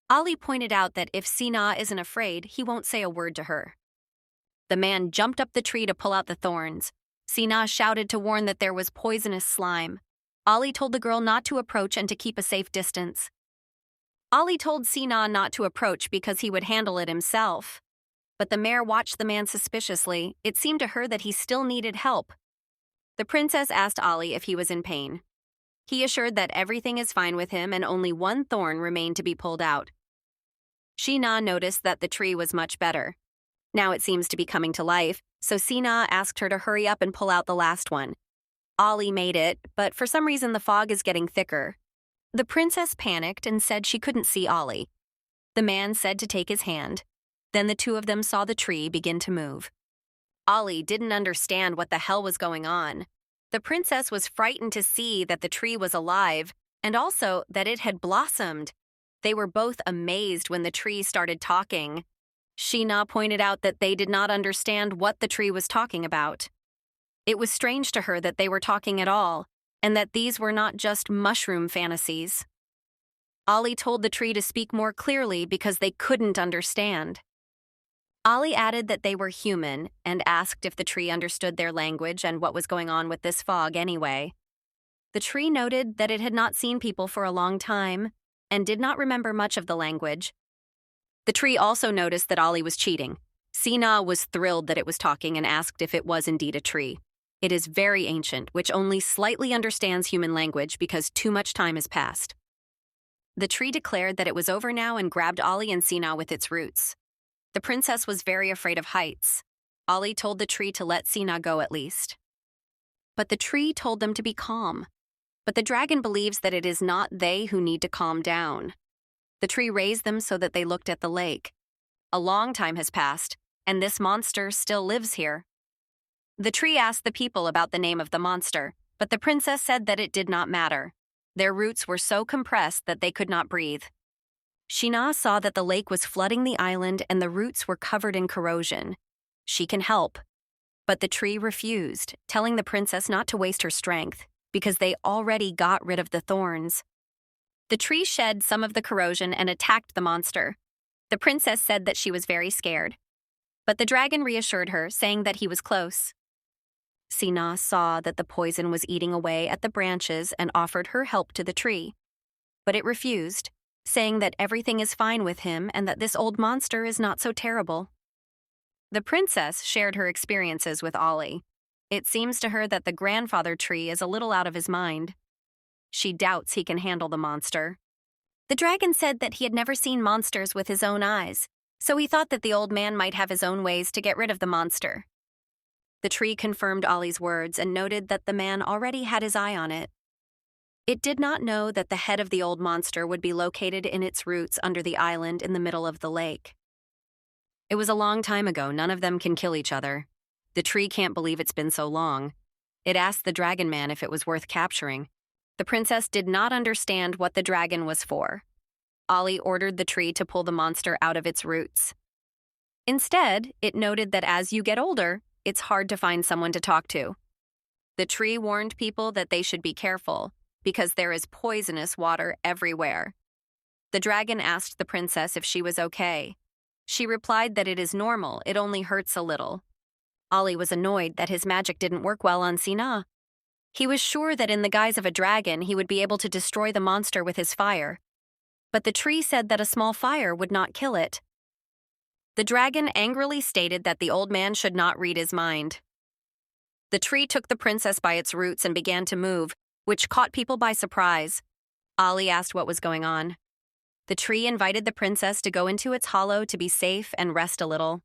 Ollie pointed out that if Sina isn't afraid, he won't say a word to her. The man jumped up the tree to pull out the thorns. Sina shouted to warn that there was poisonous slime. Ollie told the girl not to approach and to keep a safe distance. Ollie told Sina not to approach because he would handle it himself. But the mare watched the man suspiciously. It seemed to her that he still needed help. The princess asked Ollie if he was in pain. He assured that everything is fine with him and only one thorn remained to be pulled out. Sina noticed that the tree was much better. Now it seems to be coming to life, so Sina asked her to hurry up and pull out the last one. Ollie made it, but for some reason the fog is getting thicker. The princess panicked and said she couldn't see Ollie. The man said to take his hand. Then the two of them saw the tree begin to move. Ollie didn't understand what the hell was going on. The princess was frightened to see that the tree was alive, and also that it had blossomed. They were both amazed when the tree started talking. Sheena pointed out that they did not understand what the tree was talking about. It was strange to her that they were talking at all, and that these were not just mushroom fantasies. Ollie told the tree to speak more clearly because they couldn't understand. Ollie added that they were human and asked if the tree understood their language and what was going on with this fog anyway. The tree noted that it had not seen people for a long time and did not remember much of the language. The tree also noticed that Ollie was cheating. Sina was thrilled that it was talking and asked if it was indeed a tree. It is very ancient, which only slightly understands human language because too much time has passed. The tree declared that it was over now and grabbed Ollie and Sina with its roots. The princess was very afraid of heights. Ollie told the tree to let Sina go at least. But the tree told them to be calm. But the dragon believes that it is not they who need to calm down. The tree raised them so that they looked at the lake. A long time has passed, and this monster still lives here. The tree asked the people about the name of the monster, but the princess said that it did not matter. Their roots were so compressed that they could not breathe. Sheena saw that the lake was flooding the island and the roots were covered in corrosion. She can help. But the tree refused, telling the princess not to waste her strength, because they already got rid of the thorns. The tree shed some of the corrosion and attacked the monster. The princess said that she was very scared. But the dragon reassured her, saying that he was close. Sina saw that the poison was eating away at the branches and offered her help to the tree. But it refused, saying that everything is fine with him and that this old monster is not so terrible. The princess shared her experiences with Ollie. It seems to her that the grandfather tree is a little out of his mind. She doubts he can handle the monster. The dragon said that he had never seen monsters with his own eyes, so he thought that the old man might have his own ways to get rid of the monster. The tree confirmed Ollie's words and noted that the man already had his eye on it. It did not know that the head of the old monster would be located in its roots under the island in the middle of the lake. It was a long time ago. None of them can kill each other. The tree can't believe it's been so long. It asked the dragon man if it was worth capturing. The princess did not understand what the dragon was for. Ollie ordered the tree to pull the monster out of its roots. Instead, it noted that as you get older, it's hard to find someone to talk to. The tree warned people that they should be careful, because there is poisonous water everywhere. The dragon asked the princess if she was okay. She replied that it is normal, it only hurts a little. Ollie was annoyed that his magic didn't work well on Sina. He was sure that in the guise of a dragon he would be able to destroy the monster with his fire. But the tree said that a small fire would not kill it. The dragon angrily stated that the old man should not read his mind. The tree took the princess by its roots and began to move, which caught people by surprise. Ollie asked what was going on. The tree invited the princess to go into its hollow to be safe and rest a little.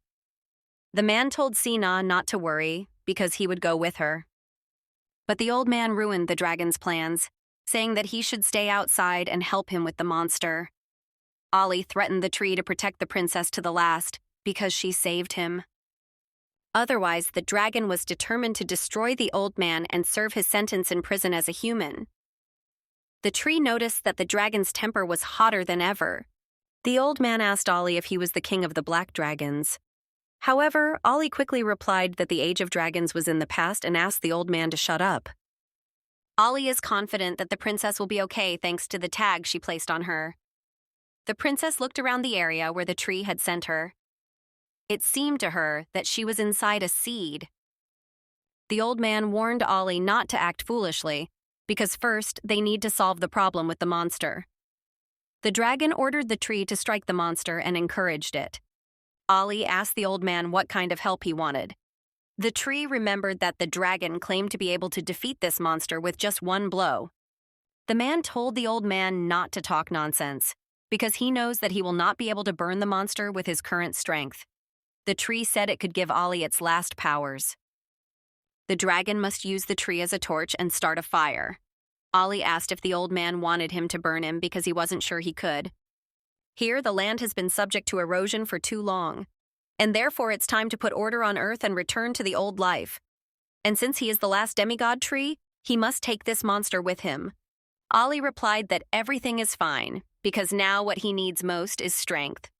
The man told Sina not to worry, because he would go with her. But the old man ruined the dragon's plans, saying that he should stay outside and help him with the monster. Ollie threatened the tree to protect the princess to the last, because she saved him. Otherwise, the dragon was determined to destroy the old man and serve his sentence in prison as a human. The tree noticed that the dragon's temper was hotter than ever. The old man asked Ollie if he was the king of the black dragons. However, Ollie quickly replied that the age of dragons was in the past and asked the old man to shut up. Ollie is confident that the princess will be okay thanks to the tag she placed on her. The princess looked around the area where the tree had sent her. It seemed to her that she was inside a seed. The old man warned Ollie not to act foolishly, because first they need to solve the problem with the monster. The dragon ordered the tree to strike the monster and encouraged it. Ollie asked the old man what kind of help he wanted. The tree remembered that the dragon claimed to be able to defeat this monster with just one blow. The man told the old man not to talk nonsense, because he knows that he will not be able to burn the monster with his current strength. The tree said it could give Ollie its last powers. The dragon must use the tree as a torch and start a fire. Ollie asked if the old man wanted him to burn him because he wasn't sure he could. Here, the land has been subject to erosion for too long, and therefore it's time to put order on Earth and return to the old life. And since he is the last demigod tree, he must take this monster with him. Ollie replied that everything is fine, because now what he needs most is strength.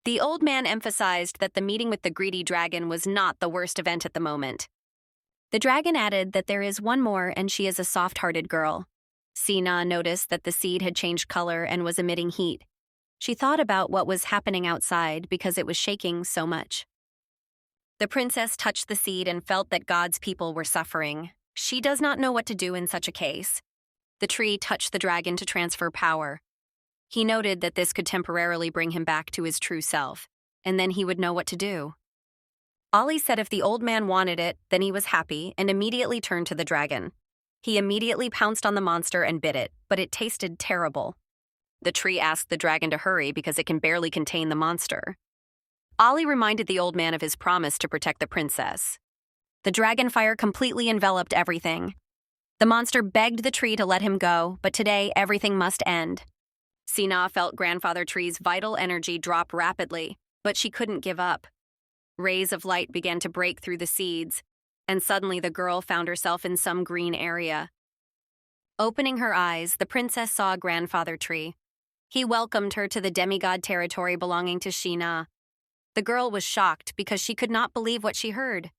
The old man emphasized that the meeting with the greedy dragon was not the worst event at the moment. The dragon added that there is one more and she is a soft-hearted girl. Sina noticed that the seed had changed color and was emitting heat. She thought about what was happening outside because it was shaking so much. The princess touched the seed and felt that God's people were suffering. She does not know what to do in such a case. The tree touched the dragon to transfer power. He noted that this could temporarily bring him back to his true self, and then he would know what to do. Ollie said if the old man wanted it, then he was happy and immediately turned to the dragon. He immediately pounced on the monster and bit it, but it tasted terrible. The tree asked the dragon to hurry because it can barely contain the monster. Ollie reminded the old man of his promise to protect the princess. The dragon fire completely enveloped everything. The monster begged the tree to let him go, but today everything must end. Sina felt Grandfather Tree's vital energy drop rapidly, but she couldn't give up. Rays of light began to break through the seeds, and suddenly the girl found herself in some green area. Opening her eyes, the princess saw Grandfather Tree. He welcomed her to the demigod territory belonging to Sina. The girl was shocked because she could not believe what she heard.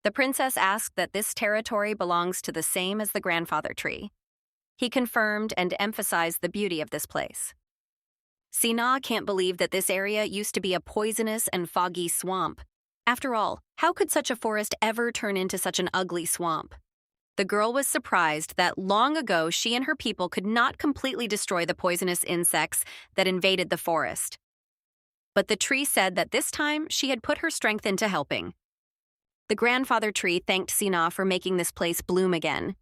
The princess asked that this territory belongs to the same as the Grandfather Tree. He confirmed and emphasized the beauty of this place. Sina can't believe that this area used to be a poisonous and foggy swamp. After all, how could such a forest ever turn into such an ugly swamp? The girl was surprised that long ago she and her people could not completely destroy the poisonous insects that invaded the forest. But the tree said that this time she had put her strength into helping. The Grandfather Tree thanked Sina for making this place bloom again,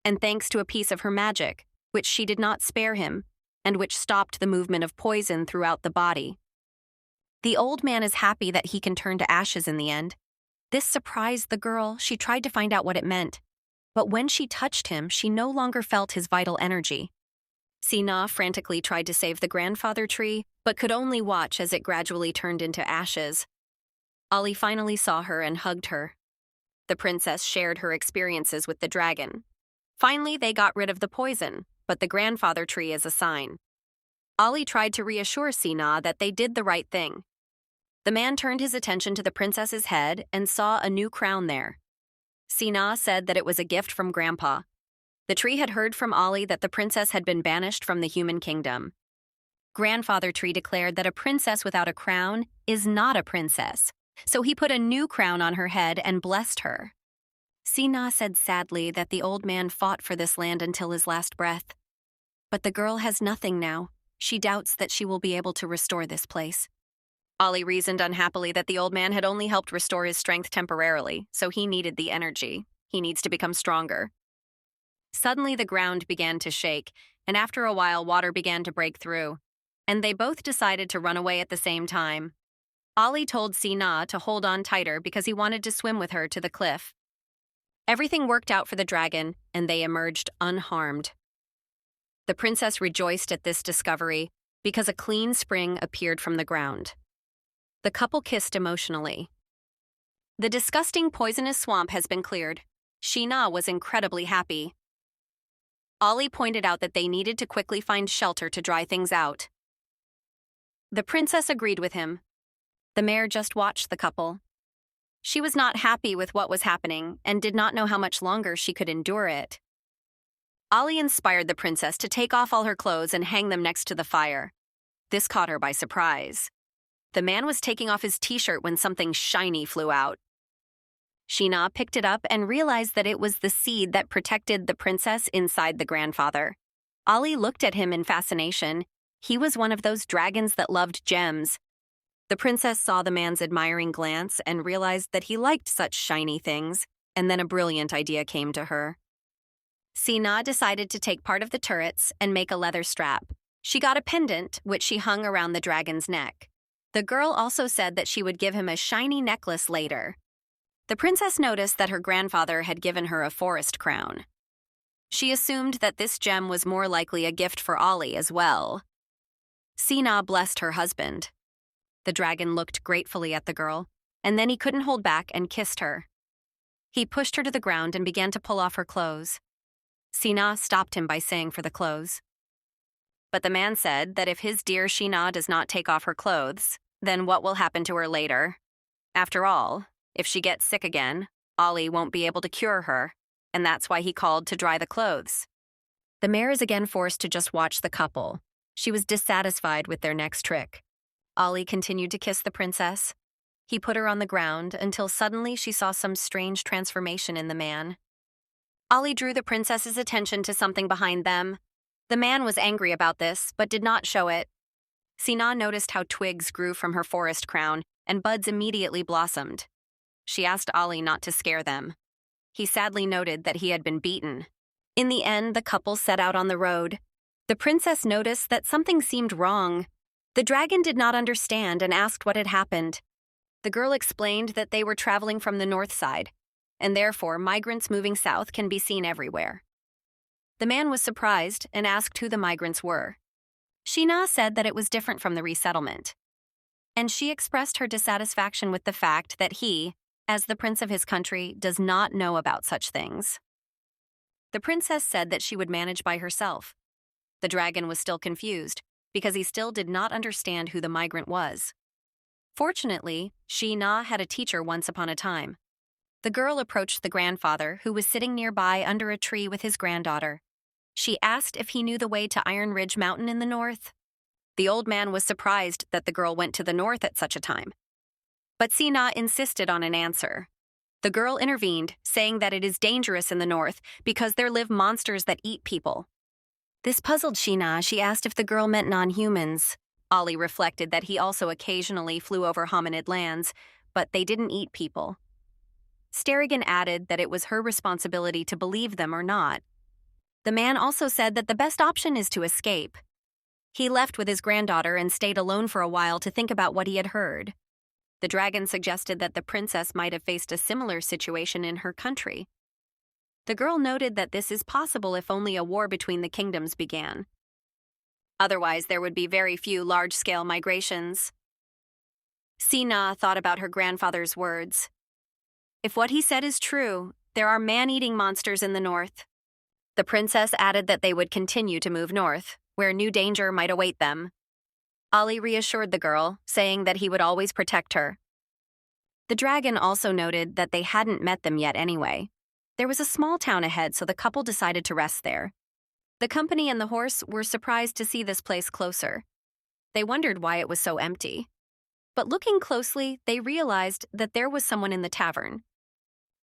and thanks to a piece of her magic, which she did not spare him, and which stopped the movement of poison throughout the body. The old man is happy that he can turn to ashes in the end. This surprised the girl. She tried to find out what it meant. But when she touched him, she no longer felt his vital energy. Sina frantically tried to save the Grandfather Tree, but could only watch as it gradually turned into ashes. Ollie finally saw her and hugged her. The princess shared her experiences with the dragon. Finally, they got rid of the poison, but the Grandfather Tree is a sign. Ollie tried to reassure Sina that they did the right thing. The man turned his attention to the princess's head and saw a new crown there. Sina said that it was a gift from Grandpa. The tree had heard from Ollie that the princess had been banished from the human kingdom. Grandfather Tree declared that a princess without a crown is not a princess, so he put a new crown on her head and blessed her. Sina said sadly that the old man fought for this land until his last breath. But the girl has nothing now. She doubts that she will be able to restore this place. Ollie reasoned unhappily that the old man had only helped restore his strength temporarily, so he needed the energy. He needs to become stronger. Suddenly the ground began to shake, and after a while water began to break through, and they both decided to run away at the same time. Ollie told Sina to hold on tighter because he wanted to swim with her to the cliff. Everything worked out for the dragon, and they emerged unharmed. The princess rejoiced at this discovery because a clean spring appeared from the ground. The couple kissed emotionally. The disgusting poisonous swamp has been cleared. Sina was incredibly happy. Ollie pointed out that they needed to quickly find shelter to dry things out. The princess agreed with him. The mayor just watched the couple. She was not happy with what was happening and did not know how much longer she could endure it. Ollie inspired the princess to take off all her clothes and hang them next to the fire. This caught her by surprise. The man was taking off his t-shirt when something shiny flew out. Sina picked it up and realized that it was the seed that protected the princess inside the grandfather. Ollie looked at him in fascination. He was one of those dragons that loved gems. The princess saw the man's admiring glance and realized that he liked such shiny things, and then a brilliant idea came to her. Sina decided to take part of the turrets and make a leather strap. She got a pendant, which she hung around the dragon's neck. The girl also said that she would give him a shiny necklace later. The princess noticed that her grandfather had given her a forest crown. She assumed that this gem was more likely a gift for Ollie as well. Sina blessed her husband. The dragon looked gratefully at the girl, and then he couldn't hold back and kissed her. He pushed her to the ground and began to pull off her clothes. Sina stopped him by saying for the clothes. But the man said that if his dear Shina does not take off her clothes, then what will happen to her later? After all, if she gets sick again, Ollie won't be able to cure her, and that's why he called to dry the clothes. The mare is again forced to just watch the couple. She was dissatisfied with their next trick. Ollie continued to kiss the princess. He put her on the ground until suddenly she saw some strange transformation in the man. Ollie drew the princess's attention to something behind them. The man was angry about this, but did not show it. Sina noticed how twigs grew from her forest crown, and buds immediately blossomed. She asked Ollie not to scare them. He sadly noted that he had been beaten. In the end, the couple set out on the road. The princess noticed that something seemed wrong. The dragon did not understand and asked what had happened. The girl explained that they were traveling from the north side, and therefore migrants moving south can be seen everywhere. The man was surprised and asked who the migrants were. Shina said that it was different from the resettlement, and she expressed her dissatisfaction with the fact that he, as the prince of his country, does not know about such things. The princess said that she would manage by herself. The dragon was still confused, because he still did not understand who the migrant was. Fortunately, Shina had a teacher once upon a time. The girl approached the grandfather, who was sitting nearby under a tree with his granddaughter. She asked if he knew the way to Iron Ridge Mountain in the north. The old man was surprised that the girl went to the north at such a time. But Sina insisted on an answer. The girl intervened, saying that it is dangerous in the north because there live monsters that eat people. This puzzled Shina. She asked if the girl meant non-humans. Ollie reflected that he also occasionally flew over hominid lands, but they didn't eat people. Sterrigan added that it was her responsibility to believe them or not. The man also said that the best option is to escape. He left with his granddaughter and stayed alone for a while to think about what he had heard. The dragon suggested that the princess might have faced a similar situation in her country. The girl noted that this is possible if only a war between the kingdoms began. Otherwise, there would be very few large-scale migrations. Sina thought about her grandfather's words. If what he said is true, there are man-eating monsters in the north. The princess added that they would continue to move north, where new danger might await them. Ollie reassured the girl, saying that he would always protect her. The dragon also noted that they hadn't met them yet anyway. There was a small town ahead, so the couple decided to rest there. The company and the horse were surprised to see this place closer. They wondered why it was so empty. But looking closely, they realized that there was someone in the tavern.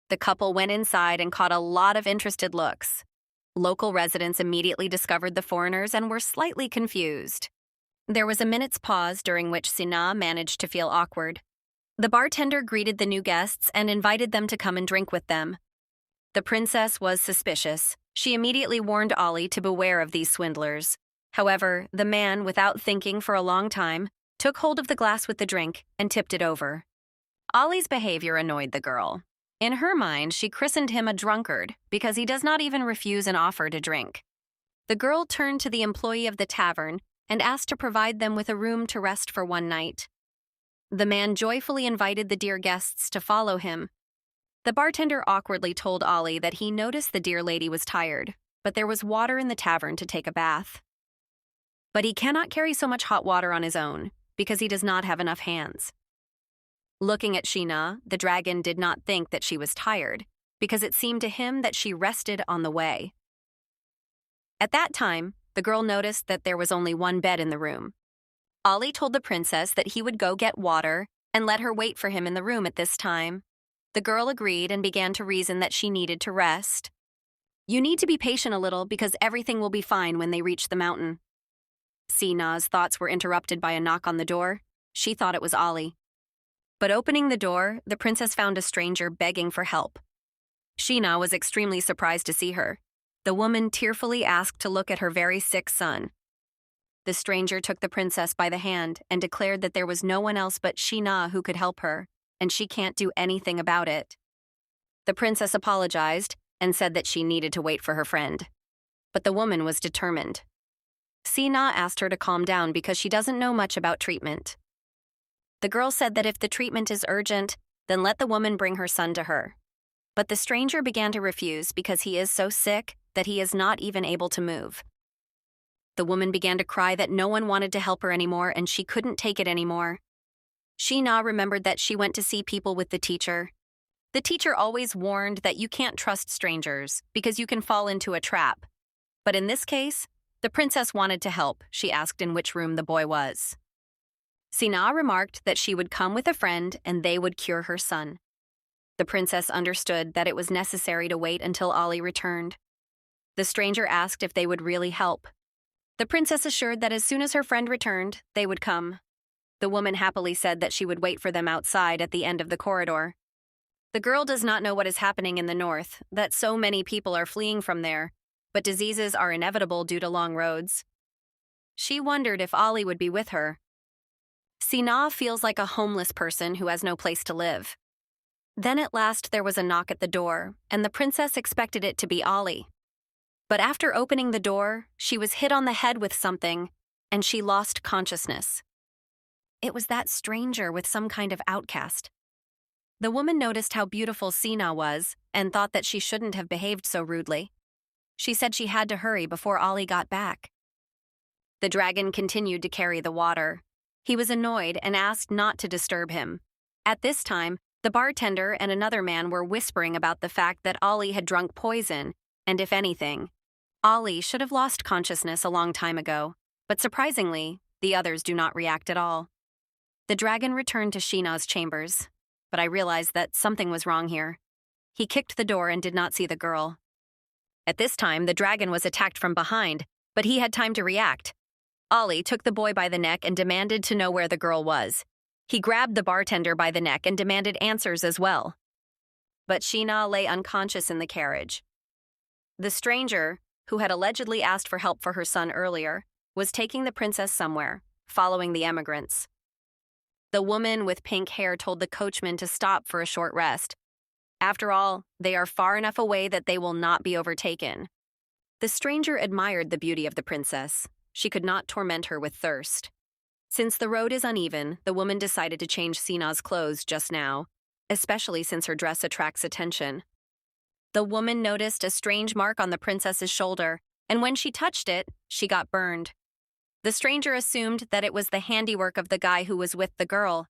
The couple went inside and caught a lot of interested looks. Local residents immediately discovered the foreigners and were slightly confused. There was a minute's pause during which Sina managed to feel awkward. The bartender greeted the new guests and invited them to come and drink with them. The princess was suspicious. She immediately warned Ollie to beware of these swindlers. However, the man, without thinking for a long time, took hold of the glass with the drink and tipped it over. Ollie's behavior annoyed the girl. In her mind, she christened him a drunkard because he does not even refuse an offer to drink. The girl turned to the employee of the tavern and asked to provide them with a room to rest for one night. The man joyfully invited the dear guests to follow him. The bartender awkwardly told Ollie that he noticed the dear lady was tired, but there was water in the tavern to take a bath. But he cannot carry so much hot water on his own, because he does not have enough hands. Looking at Shina, the dragon did not think that she was tired, because it seemed to him that she rested on the way. At that time, the girl noticed that there was only one bed in the room. Ollie told the princess that he would go get water and let her wait for him in the room at this time. The girl agreed and began to reason that she needed to rest. You need to be patient a little because everything will be fine when they reach the mountain. Sina's thoughts were interrupted by a knock on the door. She thought it was Ollie. But opening the door, the princess found a stranger begging for help. Shina was extremely surprised to see her. The woman tearfully asked to look at her very sick son. The stranger took the princess by the hand and declared that there was no one else but Shina who could help her, and she can't do anything about it. The princess apologized and said that she needed to wait for her friend. But the woman was determined. Sina asked her to calm down because she doesn't know much about treatment. The girl said that if the treatment is urgent, then let the woman bring her son to her. But the stranger began to refuse because he is so sick that he is not even able to move. The woman began to cry that no one wanted to help her anymore and she couldn't take it anymore. Shina remembered that she went to see people with the teacher. The teacher always warned that you can't trust strangers because you can fall into a trap. But in this case, the princess wanted to help. She asked in which room the boy was. Sina remarked that she would come with a friend and they would cure her son. The princess understood that it was necessary to wait until Ali returned. The stranger asked if they would really help. The princess assured that as soon as her friend returned, they would come. The woman happily said that she would wait for them outside at the end of the corridor. The girl does not know what is happening in the north, that so many people are fleeing from there, but diseases are inevitable due to long roads. She wondered if Ali would be with her. Sina feels like a homeless person who has no place to live. Then at last there was a knock at the door, and the princess expected it to be Ali. But after opening the door, she was hit on the head with something, and she lost consciousness. It was that stranger with some kind of outcast. The woman noticed how beautiful Sina was and thought that she shouldn't have behaved so rudely. She said she had to hurry before Ali got back. The dragon continued to carry the water. He was annoyed and asked not to disturb him. At this time, the bartender and another man were whispering about the fact that Ali had drunk poison, and if anything, Ali should have lost consciousness a long time ago, but surprisingly, the others do not react at all. The dragon returned to Shina's chambers, but I realized that something was wrong here. He kicked the door and did not see the girl. At this time, the dragon was attacked from behind, but he had time to react. Ali took the boy by the neck and demanded to know where the girl was. He grabbed the bartender by the neck and demanded answers as well. But Shina lay unconscious in the carriage. The stranger, who had allegedly asked for help for her son earlier, was taking the princess somewhere, following the emigrants. The woman with pink hair told the coachman to stop for a short rest. After all, they are far enough away that they will not be overtaken. The stranger admired the beauty of the princess. She could not torment her with thirst. Since the road is uneven, the woman decided to change Sina's clothes just now, especially since her dress attracts attention. The woman noticed a strange mark on the princess's shoulder, and when she touched it, she got burned. The stranger assumed that it was the handiwork of the guy who was with the girl.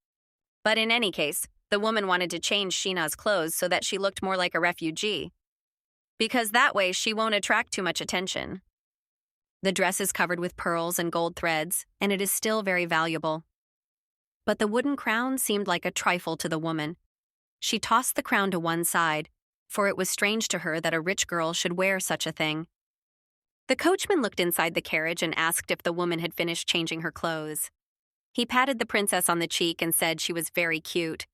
But in any case, the woman wanted to change Shina's clothes so that she looked more like a refugee, because that way she won't attract too much attention. The dress is covered with pearls and gold threads, and it is still very valuable. But the wooden crown seemed like a trifle to the woman. She tossed the crown to one side, for it was strange to her that a rich girl should wear such a thing. The coachman looked inside the carriage and asked if the woman had finished changing her clothes. He patted the princess on the cheek and said she was very cute.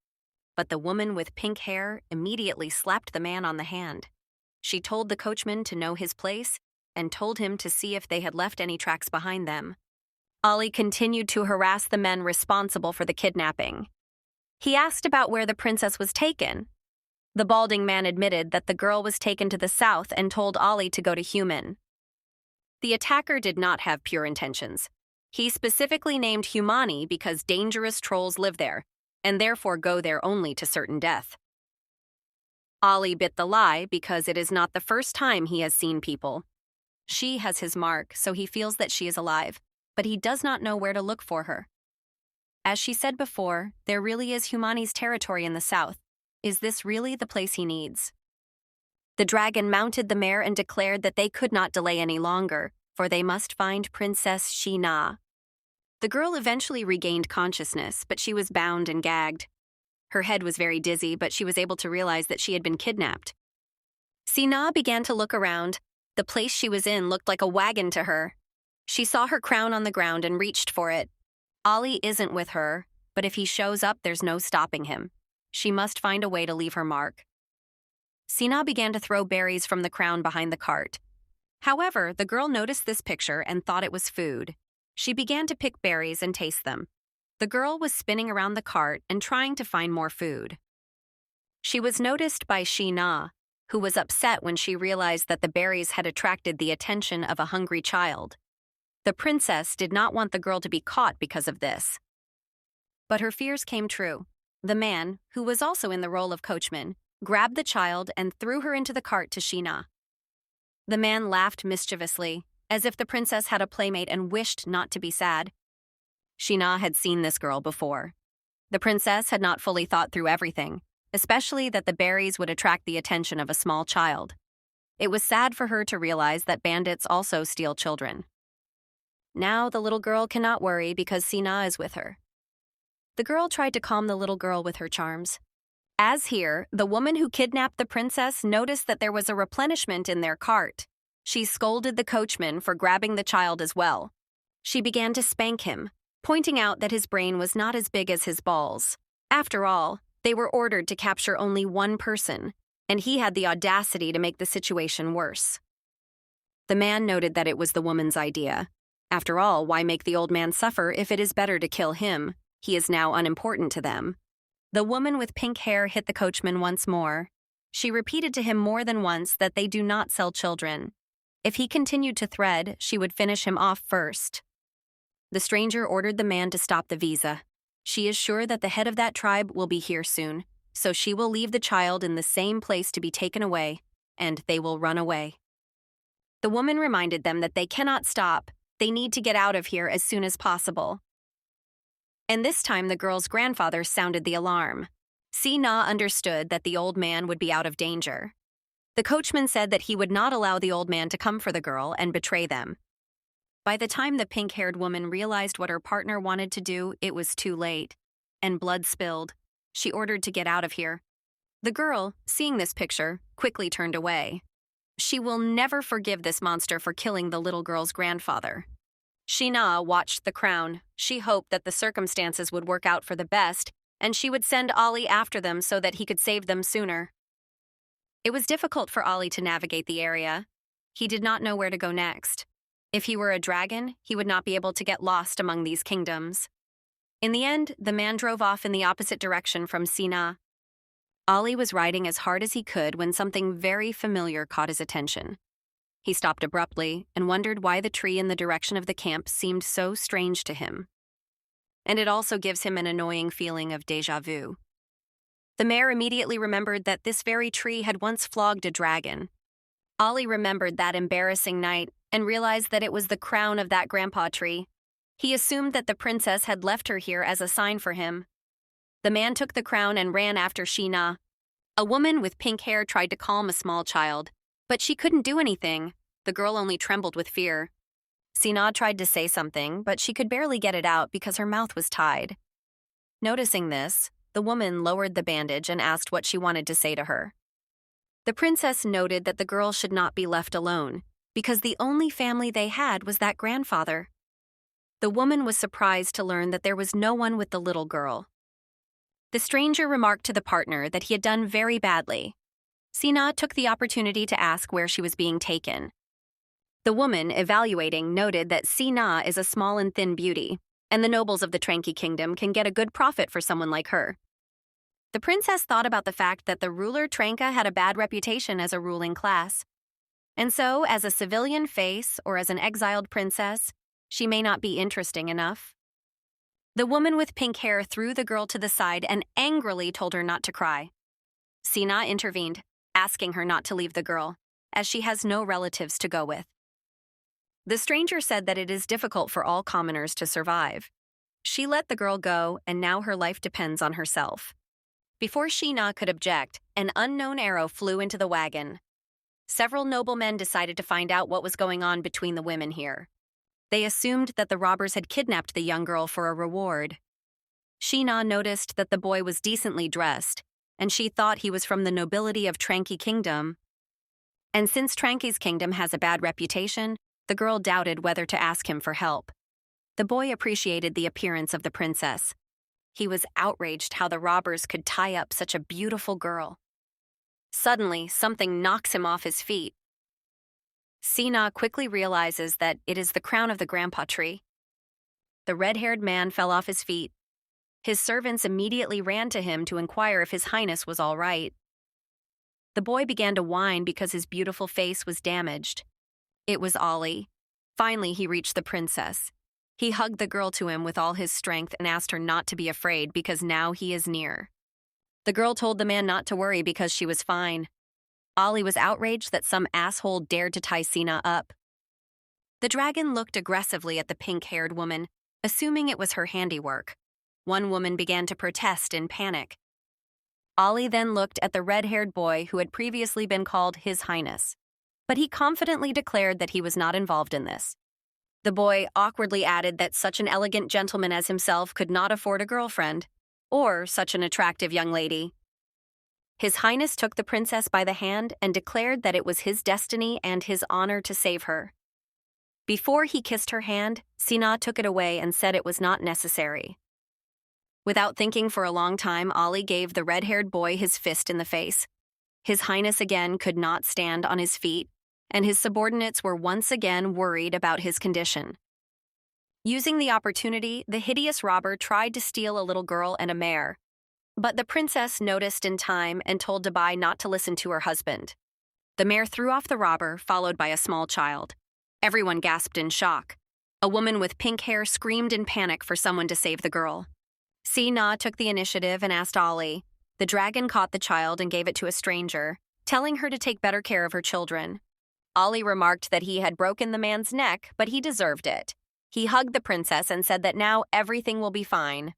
But the woman with pink hair immediately slapped the man on the hand. She told the coachman to know his place and told him to see if they had left any tracks behind them. Ali continued to harass the men responsible for the kidnapping. He asked about where the princess was taken. The balding man admitted that the girl was taken to the south and told Ali to go to Human. The attacker did not have pure intentions. He specifically named Humani because dangerous trolls live there, and therefore go there only to certain death. Ali bit the lie because it is not the first time he has seen people. She has his mark, so he feels that she is alive, but he does not know where to look for her. As she said before, there really is Humani's territory in the south. Is this really the place he needs? The dragon mounted the mare and declared that they could not delay any longer, for they must find Princess Shina. The girl eventually regained consciousness, but she was bound and gagged. Her head was very dizzy, but she was able to realize that she had been kidnapped. Sina began to look around. The place she was in looked like a wagon to her. She saw her crown on the ground and reached for it. Ali isn't with her, but if he shows up, there's no stopping him. She must find a way to leave her mark. Sina began to throw berries from the crown behind the cart. However, the girl noticed this picture and thought it was food. She began to pick berries and taste them. The girl was spinning around the cart and trying to find more food. She was noticed by Shina, who was upset when she realized that the berries had attracted the attention of a hungry child. The princess did not want the girl to be caught because of this. But her fears came true. The man, who was also in the role of coachman, grabbed the child and threw her into the cart to Shina. The man laughed mischievously, as if the princess had a playmate and wished not to be sad. Shina had seen this girl before. The princess had not fully thought through everything, especially that the berries would attract the attention of a small child. It was sad for her to realize that bandits also steal children. Now the little girl cannot worry because Sina is with her. The girl tried to calm the little girl with her charms. As here, the woman who kidnapped the princess noticed that there was a replenishment in their cart. She scolded the coachman for grabbing the child as well. She began to spank him, pointing out that his brain was not as big as his balls. After all, they were ordered to capture only one person, and he had the audacity to make the situation worse. The man noted that it was the woman's idea. After all, why make the old man suffer if it is better to kill him? He is now unimportant to them. The woman with pink hair hit the coachman once more. She repeated to him more than once that they do not sell children. If he continued to thread, she would finish him off first. The stranger ordered the man to stop the visa. She is sure that the head of that tribe will be here soon, so she will leave the child in the same place to be taken away, and they will run away. The woman reminded them that they cannot stop. They need to get out of here as soon as possible. And this time the girl's grandfather sounded the alarm. Sina understood that the old man would be out of danger. The coachman said that he would not allow the old man to come for the girl and betray them. By the time the pink-haired woman realized what her partner wanted to do, it was too late, and blood spilled. She ordered to get out of here. The girl, seeing this picture, quickly turned away. She will never forgive this monster for killing the little girl's grandfather. Shina watched the crown. She hoped that the circumstances would work out for the best, and she would send Ali after them so that he could save them sooner. It was difficult for Ali to navigate the area. He did not know where to go next. If he were a dragon, he would not be able to get lost among these kingdoms. In the end, the man drove off in the opposite direction from Sina. Ali was riding as hard as he could when something very familiar caught his attention. He stopped abruptly and wondered why the tree in the direction of the camp seemed so strange to him. And it also gives him an annoying feeling of déjà vu. The mayor immediately remembered that this very tree had once flogged a dragon. Ali remembered that embarrassing night and realized that it was the crown of that grandpa tree. He assumed that the princess had left her here as a sign for him. The man took the crown and ran after Shina. A woman with pink hair tried to calm a small child, but she couldn't do anything. The girl only trembled with fear. Sina tried to say something, but she could barely get it out because her mouth was tied. Noticing this, the woman lowered the bandage and asked what she wanted to say to her. The princess noted that the girl should not be left alone, because the only family they had was that grandfather. The woman was surprised to learn that there was no one with the little girl. The stranger remarked to the partner that he had done very badly. Sina took the opportunity to ask where she was being taken. The woman, evaluating, noted that Sina is a small and thin beauty, and the nobles of the Tranky Kingdom can get a good profit for someone like her. The princess thought about the fact that the ruler Tranka had a bad reputation as a ruling class. And so, as a civilian face or as an exiled princess, she may not be interesting enough. The woman with pink hair threw the girl to the side and angrily told her not to cry. Sina intervened, asking her not to leave the girl, as she has no relatives to go with. The stranger said that it is difficult for all commoners to survive. She let the girl go, and now her life depends on herself. Before Shina could object, an unknown arrow flew into the wagon. Several noblemen decided to find out what was going on between the women here. They assumed that the robbers had kidnapped the young girl for a reward. Shina noticed that the boy was decently dressed, and she thought he was from the nobility of Tranky Kingdom. And since Tranky's kingdom has a bad reputation, the girl doubted whether to ask him for help. The boy appreciated the appearance of the princess. He was outraged how the robbers could tie up such a beautiful girl. Suddenly, something knocks him off his feet. Sina quickly realizes that it is the crown of the grandpa tree. The red-haired man fell off his feet. His servants immediately ran to him to inquire if His Highness was all right. The boy began to whine because his beautiful face was damaged. It was Ollie. Finally, he reached the princess. He hugged the girl to him with all his strength and asked her not to be afraid because now he is near. The girl told the man not to worry because she was fine. Ollie was outraged that some asshole dared to tie Sina up. The dragon looked aggressively at the pink-haired woman, assuming it was her handiwork. One woman began to protest in panic. Ollie then looked at the red-haired boy who had previously been called His Highness, but he confidently declared that he was not involved in this. The boy awkwardly added that such an elegant gentleman as himself could not afford a girlfriend, or such an attractive young lady. His Highness took the princess by the hand and declared that it was his destiny and his honor to save her. Before he kissed her hand, Sina took it away and said it was not necessary. Without thinking for a long time, Ollie gave the red-haired boy his fist in the face. His Highness again could not stand on his feet, and his subordinates were once again worried about his condition. Using the opportunity, the hideous robber tried to steal a little girl and a mare, but the princess noticed in time and told Dubai not to listen to her husband. The mare threw off the robber, followed by a small child. Everyone gasped in shock. A woman with pink hair screamed in panic for someone to save the girl. Sina took the initiative and asked Ollie. The dragon caught the child and gave it to a stranger, telling her to take better care of her children. Ollie remarked that he had broken the man's neck, but he deserved it. He hugged the princess and said that now everything will be fine.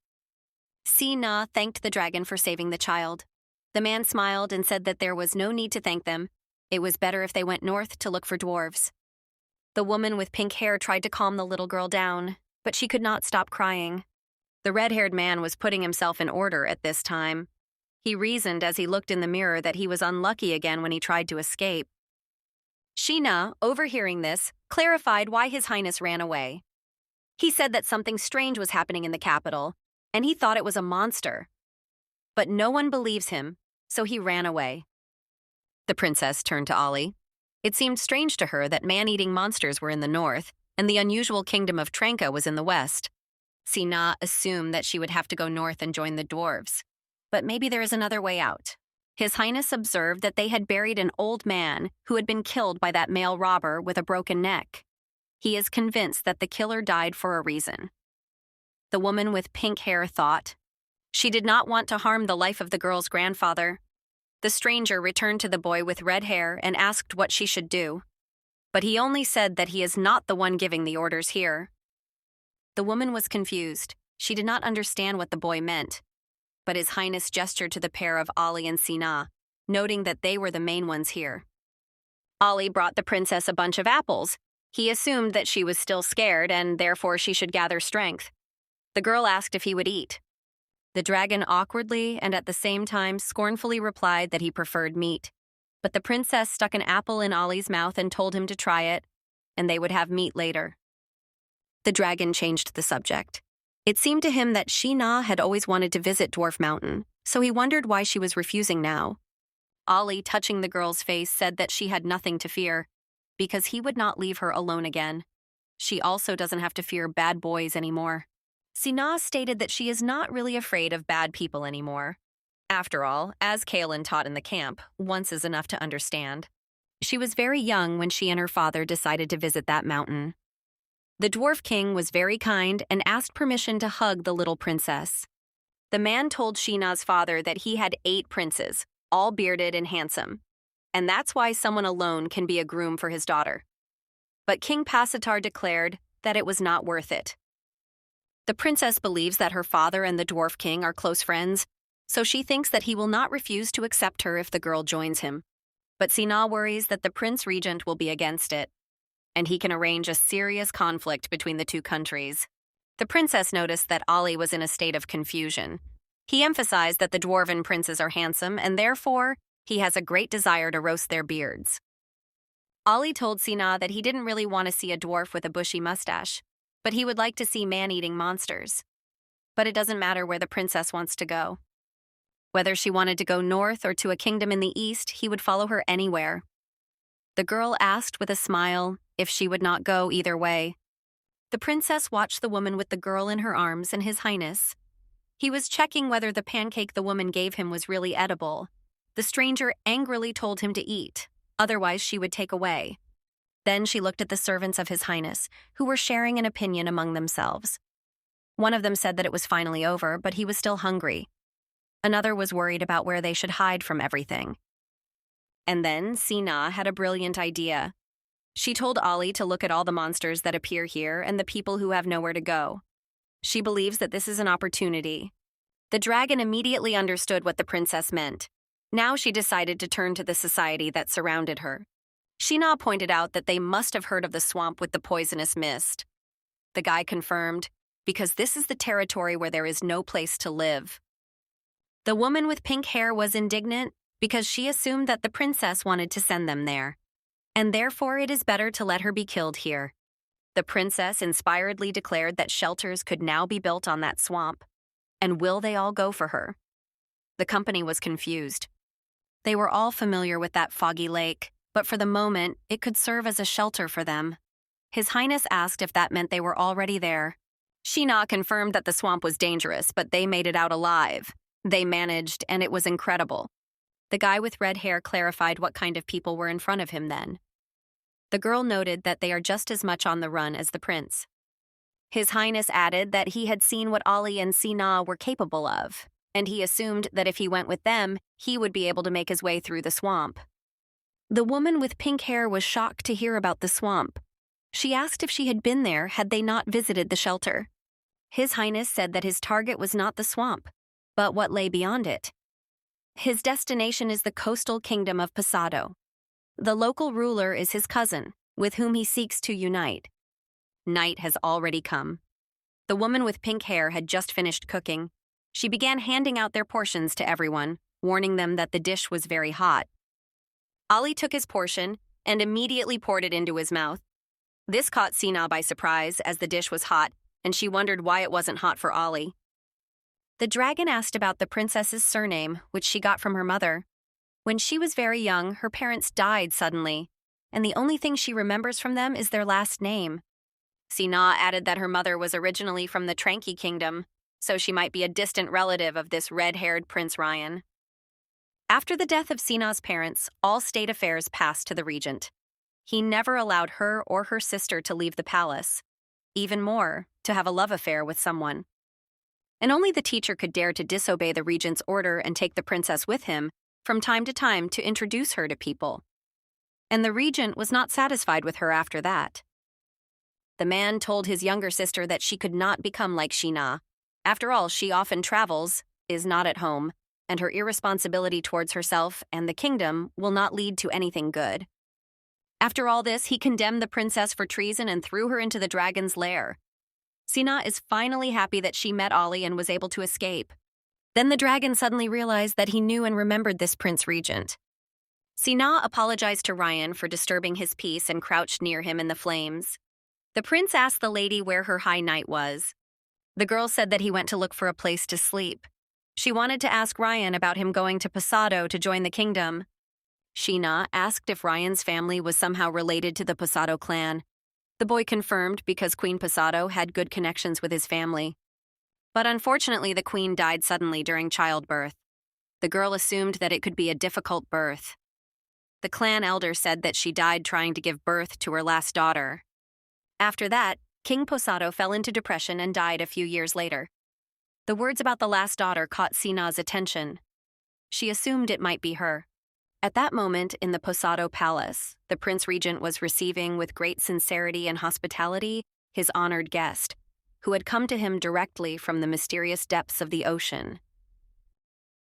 Sina thanked the dragon for saving the child. The man smiled and said that there was no need to thank them. It was better if they went north to look for dwarves. The woman with pink hair tried to calm the little girl down, but she could not stop crying. The red-haired man was putting himself in order at this time. He reasoned as he looked in the mirror that he was unlucky again when he tried to escape. Sina, overhearing this, clarified why His Highness ran away. He said that something strange was happening in the capital, and he thought it was a monster. But no one believes him, so he ran away. The princess turned to Ollie. It seemed strange to her that man-eating monsters were in the north, and the unusual kingdom of Tranka was in the west. Sina assumed that she would have to go north and join the dwarves. But maybe there is another way out. His Highness observed that they had buried an old man who had been killed by that male robber with a broken neck. He is convinced that the killer died for a reason. The woman with pink hair thought. She did not want to harm the life of the girl's grandfather. The stranger returned to the boy with red hair and asked what she should do. But he only said that he is not the one giving the orders here. The woman was confused. She did not understand what the boy meant. But His Highness gestured to the pair of Ollie and Sina, noting that they were the main ones here. Ollie brought the princess a bunch of apples. He assumed that she was still scared and therefore she should gather strength. The girl asked if he would eat. The dragon awkwardly and at the same time scornfully replied that he preferred meat. But the princess stuck an apple in Ollie's mouth and told him to try it, and they would have meat later. The dragon changed the subject. It seemed to him that Sina had always wanted to visit Dwarf Mountain, so he wondered why she was refusing now. Ollie, touching the girl's face, said that she had nothing to fear, because he would not leave her alone again. She also doesn't have to fear bad boys anymore. Sina stated that she is not really afraid of bad people anymore. After all, as Kaelin taught in the camp, once is enough to understand. She was very young when she and her father decided to visit that mountain. The Dwarf King was very kind and asked permission to hug the little princess. The man told Shina's father that he had 8 princes, all bearded and handsome, and that's why someone alone can be a groom for his daughter. But King Passitar declared that it was not worth it. The princess believes that her father and the Dwarf King are close friends, so she thinks that he will not refuse to accept her if the girl joins him. But Sina worries that the Prince Regent will be against it, and he can arrange a serious conflict between the two countries. The princess noticed that Ollie was in a state of confusion. He emphasized that the dwarven princes are handsome, and therefore, he has a great desire to roast their beards. Ollie told Sina that he didn't really want to see a dwarf with a bushy mustache, but he would like to see man-eating monsters. But it doesn't matter where the princess wants to go. Whether she wanted to go north or to a kingdom in the east, he would follow her anywhere. The girl asked with a smile if she would not go either way. The princess watched the woman with the girl in her arms and His Highness. He was checking whether the pancake the woman gave him was really edible. The stranger angrily told him to eat, otherwise she would take away. Then she looked at the servants of His Highness, who were sharing an opinion among themselves. One of them said that it was finally over, but he was still hungry. Another was worried about where they should hide from everything. And then Sina had a brilliant idea. She told Ollie to look at all the monsters that appear here and the people who have nowhere to go. She believes that this is an opportunity. The dragon immediately understood what the princess meant. Now she decided to turn to the society that surrounded her. Shina pointed out that they must have heard of the swamp with the poisonous mist. The guy confirmed, because this is the territory where there is no place to live. The woman with pink hair was indignant because she assumed that the princess wanted to send them there, and therefore it is better to let her be killed here. The princess inspiredly declared that shelters could now be built on that swamp, and will they all go for her? The company was confused. They were all familiar with that foggy lake, but for the moment, it could serve as a shelter for them. His Highness asked if that meant they were already there. Shina confirmed that the swamp was dangerous, but they made it out alive. They managed, and it was incredible. The guy with red hair clarified what kind of people were in front of him then. The girl noted that they are just as much on the run as the prince. His Highness added that he had seen what Ali and Sina were capable of, and he assumed that if he went with them, he would be able to make his way through the swamp. The woman with pink hair was shocked to hear about the swamp. She asked if she had been there had they not visited the shelter. His Highness said that his target was not the swamp, but what lay beyond it. His destination is the coastal kingdom of Pasado. The local ruler is his cousin, with whom he seeks to unite. Night has already come. The woman with pink hair had just finished cooking. She began handing out their portions to everyone, warning them that the dish was very hot. Ali took his portion and immediately poured it into his mouth. This caught Sina by surprise, as the dish was hot, and she wondered why it wasn't hot for Ali. The dragon asked about the princess's surname, which she got from her mother. When she was very young, her parents died suddenly, and the only thing she remembers from them is their last name. Sina added that her mother was originally from the Treachery kingdom, so she might be a distant relative of this red-haired Prince Ryan. After the death of Sina's parents, all state affairs passed to the regent. He never allowed her or her sister to leave the palace. Even more, to have a love affair with someone. And only the teacher could dare to disobey the regent's order and take the princess with him from time to time to introduce her to people. And the regent was not satisfied with her after that. The man told his younger sister that she could not become like Shina. After all, she often travels, is not at home, and her irresponsibility towards herself and the kingdom will not lead to anything good. After all this, he condemned the princess for treason and threw her into the dragon's lair. Sina is finally happy that she met Ollie and was able to escape. Then the dragon suddenly realized that he knew and remembered this Prince Regent. Sina apologized to Ryan for disturbing his peace and crouched near him in the flames. The prince asked the lady where her high knight was. The girl said that he went to look for a place to sleep. She wanted to ask Ryan about him going to Pasado to join the kingdom. Shina asked if Ryan's family was somehow related to the Pasado clan. The boy confirmed because Queen Pasado had good connections with his family. But unfortunately, the queen died suddenly during childbirth. The girl assumed that it could be a difficult birth. The clan elder said that she died trying to give birth to her last daughter. After that, King Posado fell into depression and died a few years later. The words about the last daughter caught Sina's attention. She assumed it might be her. At that moment, in the Posado Palace, the Prince Regent was receiving with great sincerity and hospitality his honored guest, who had come to him directly from the mysterious depths of the ocean.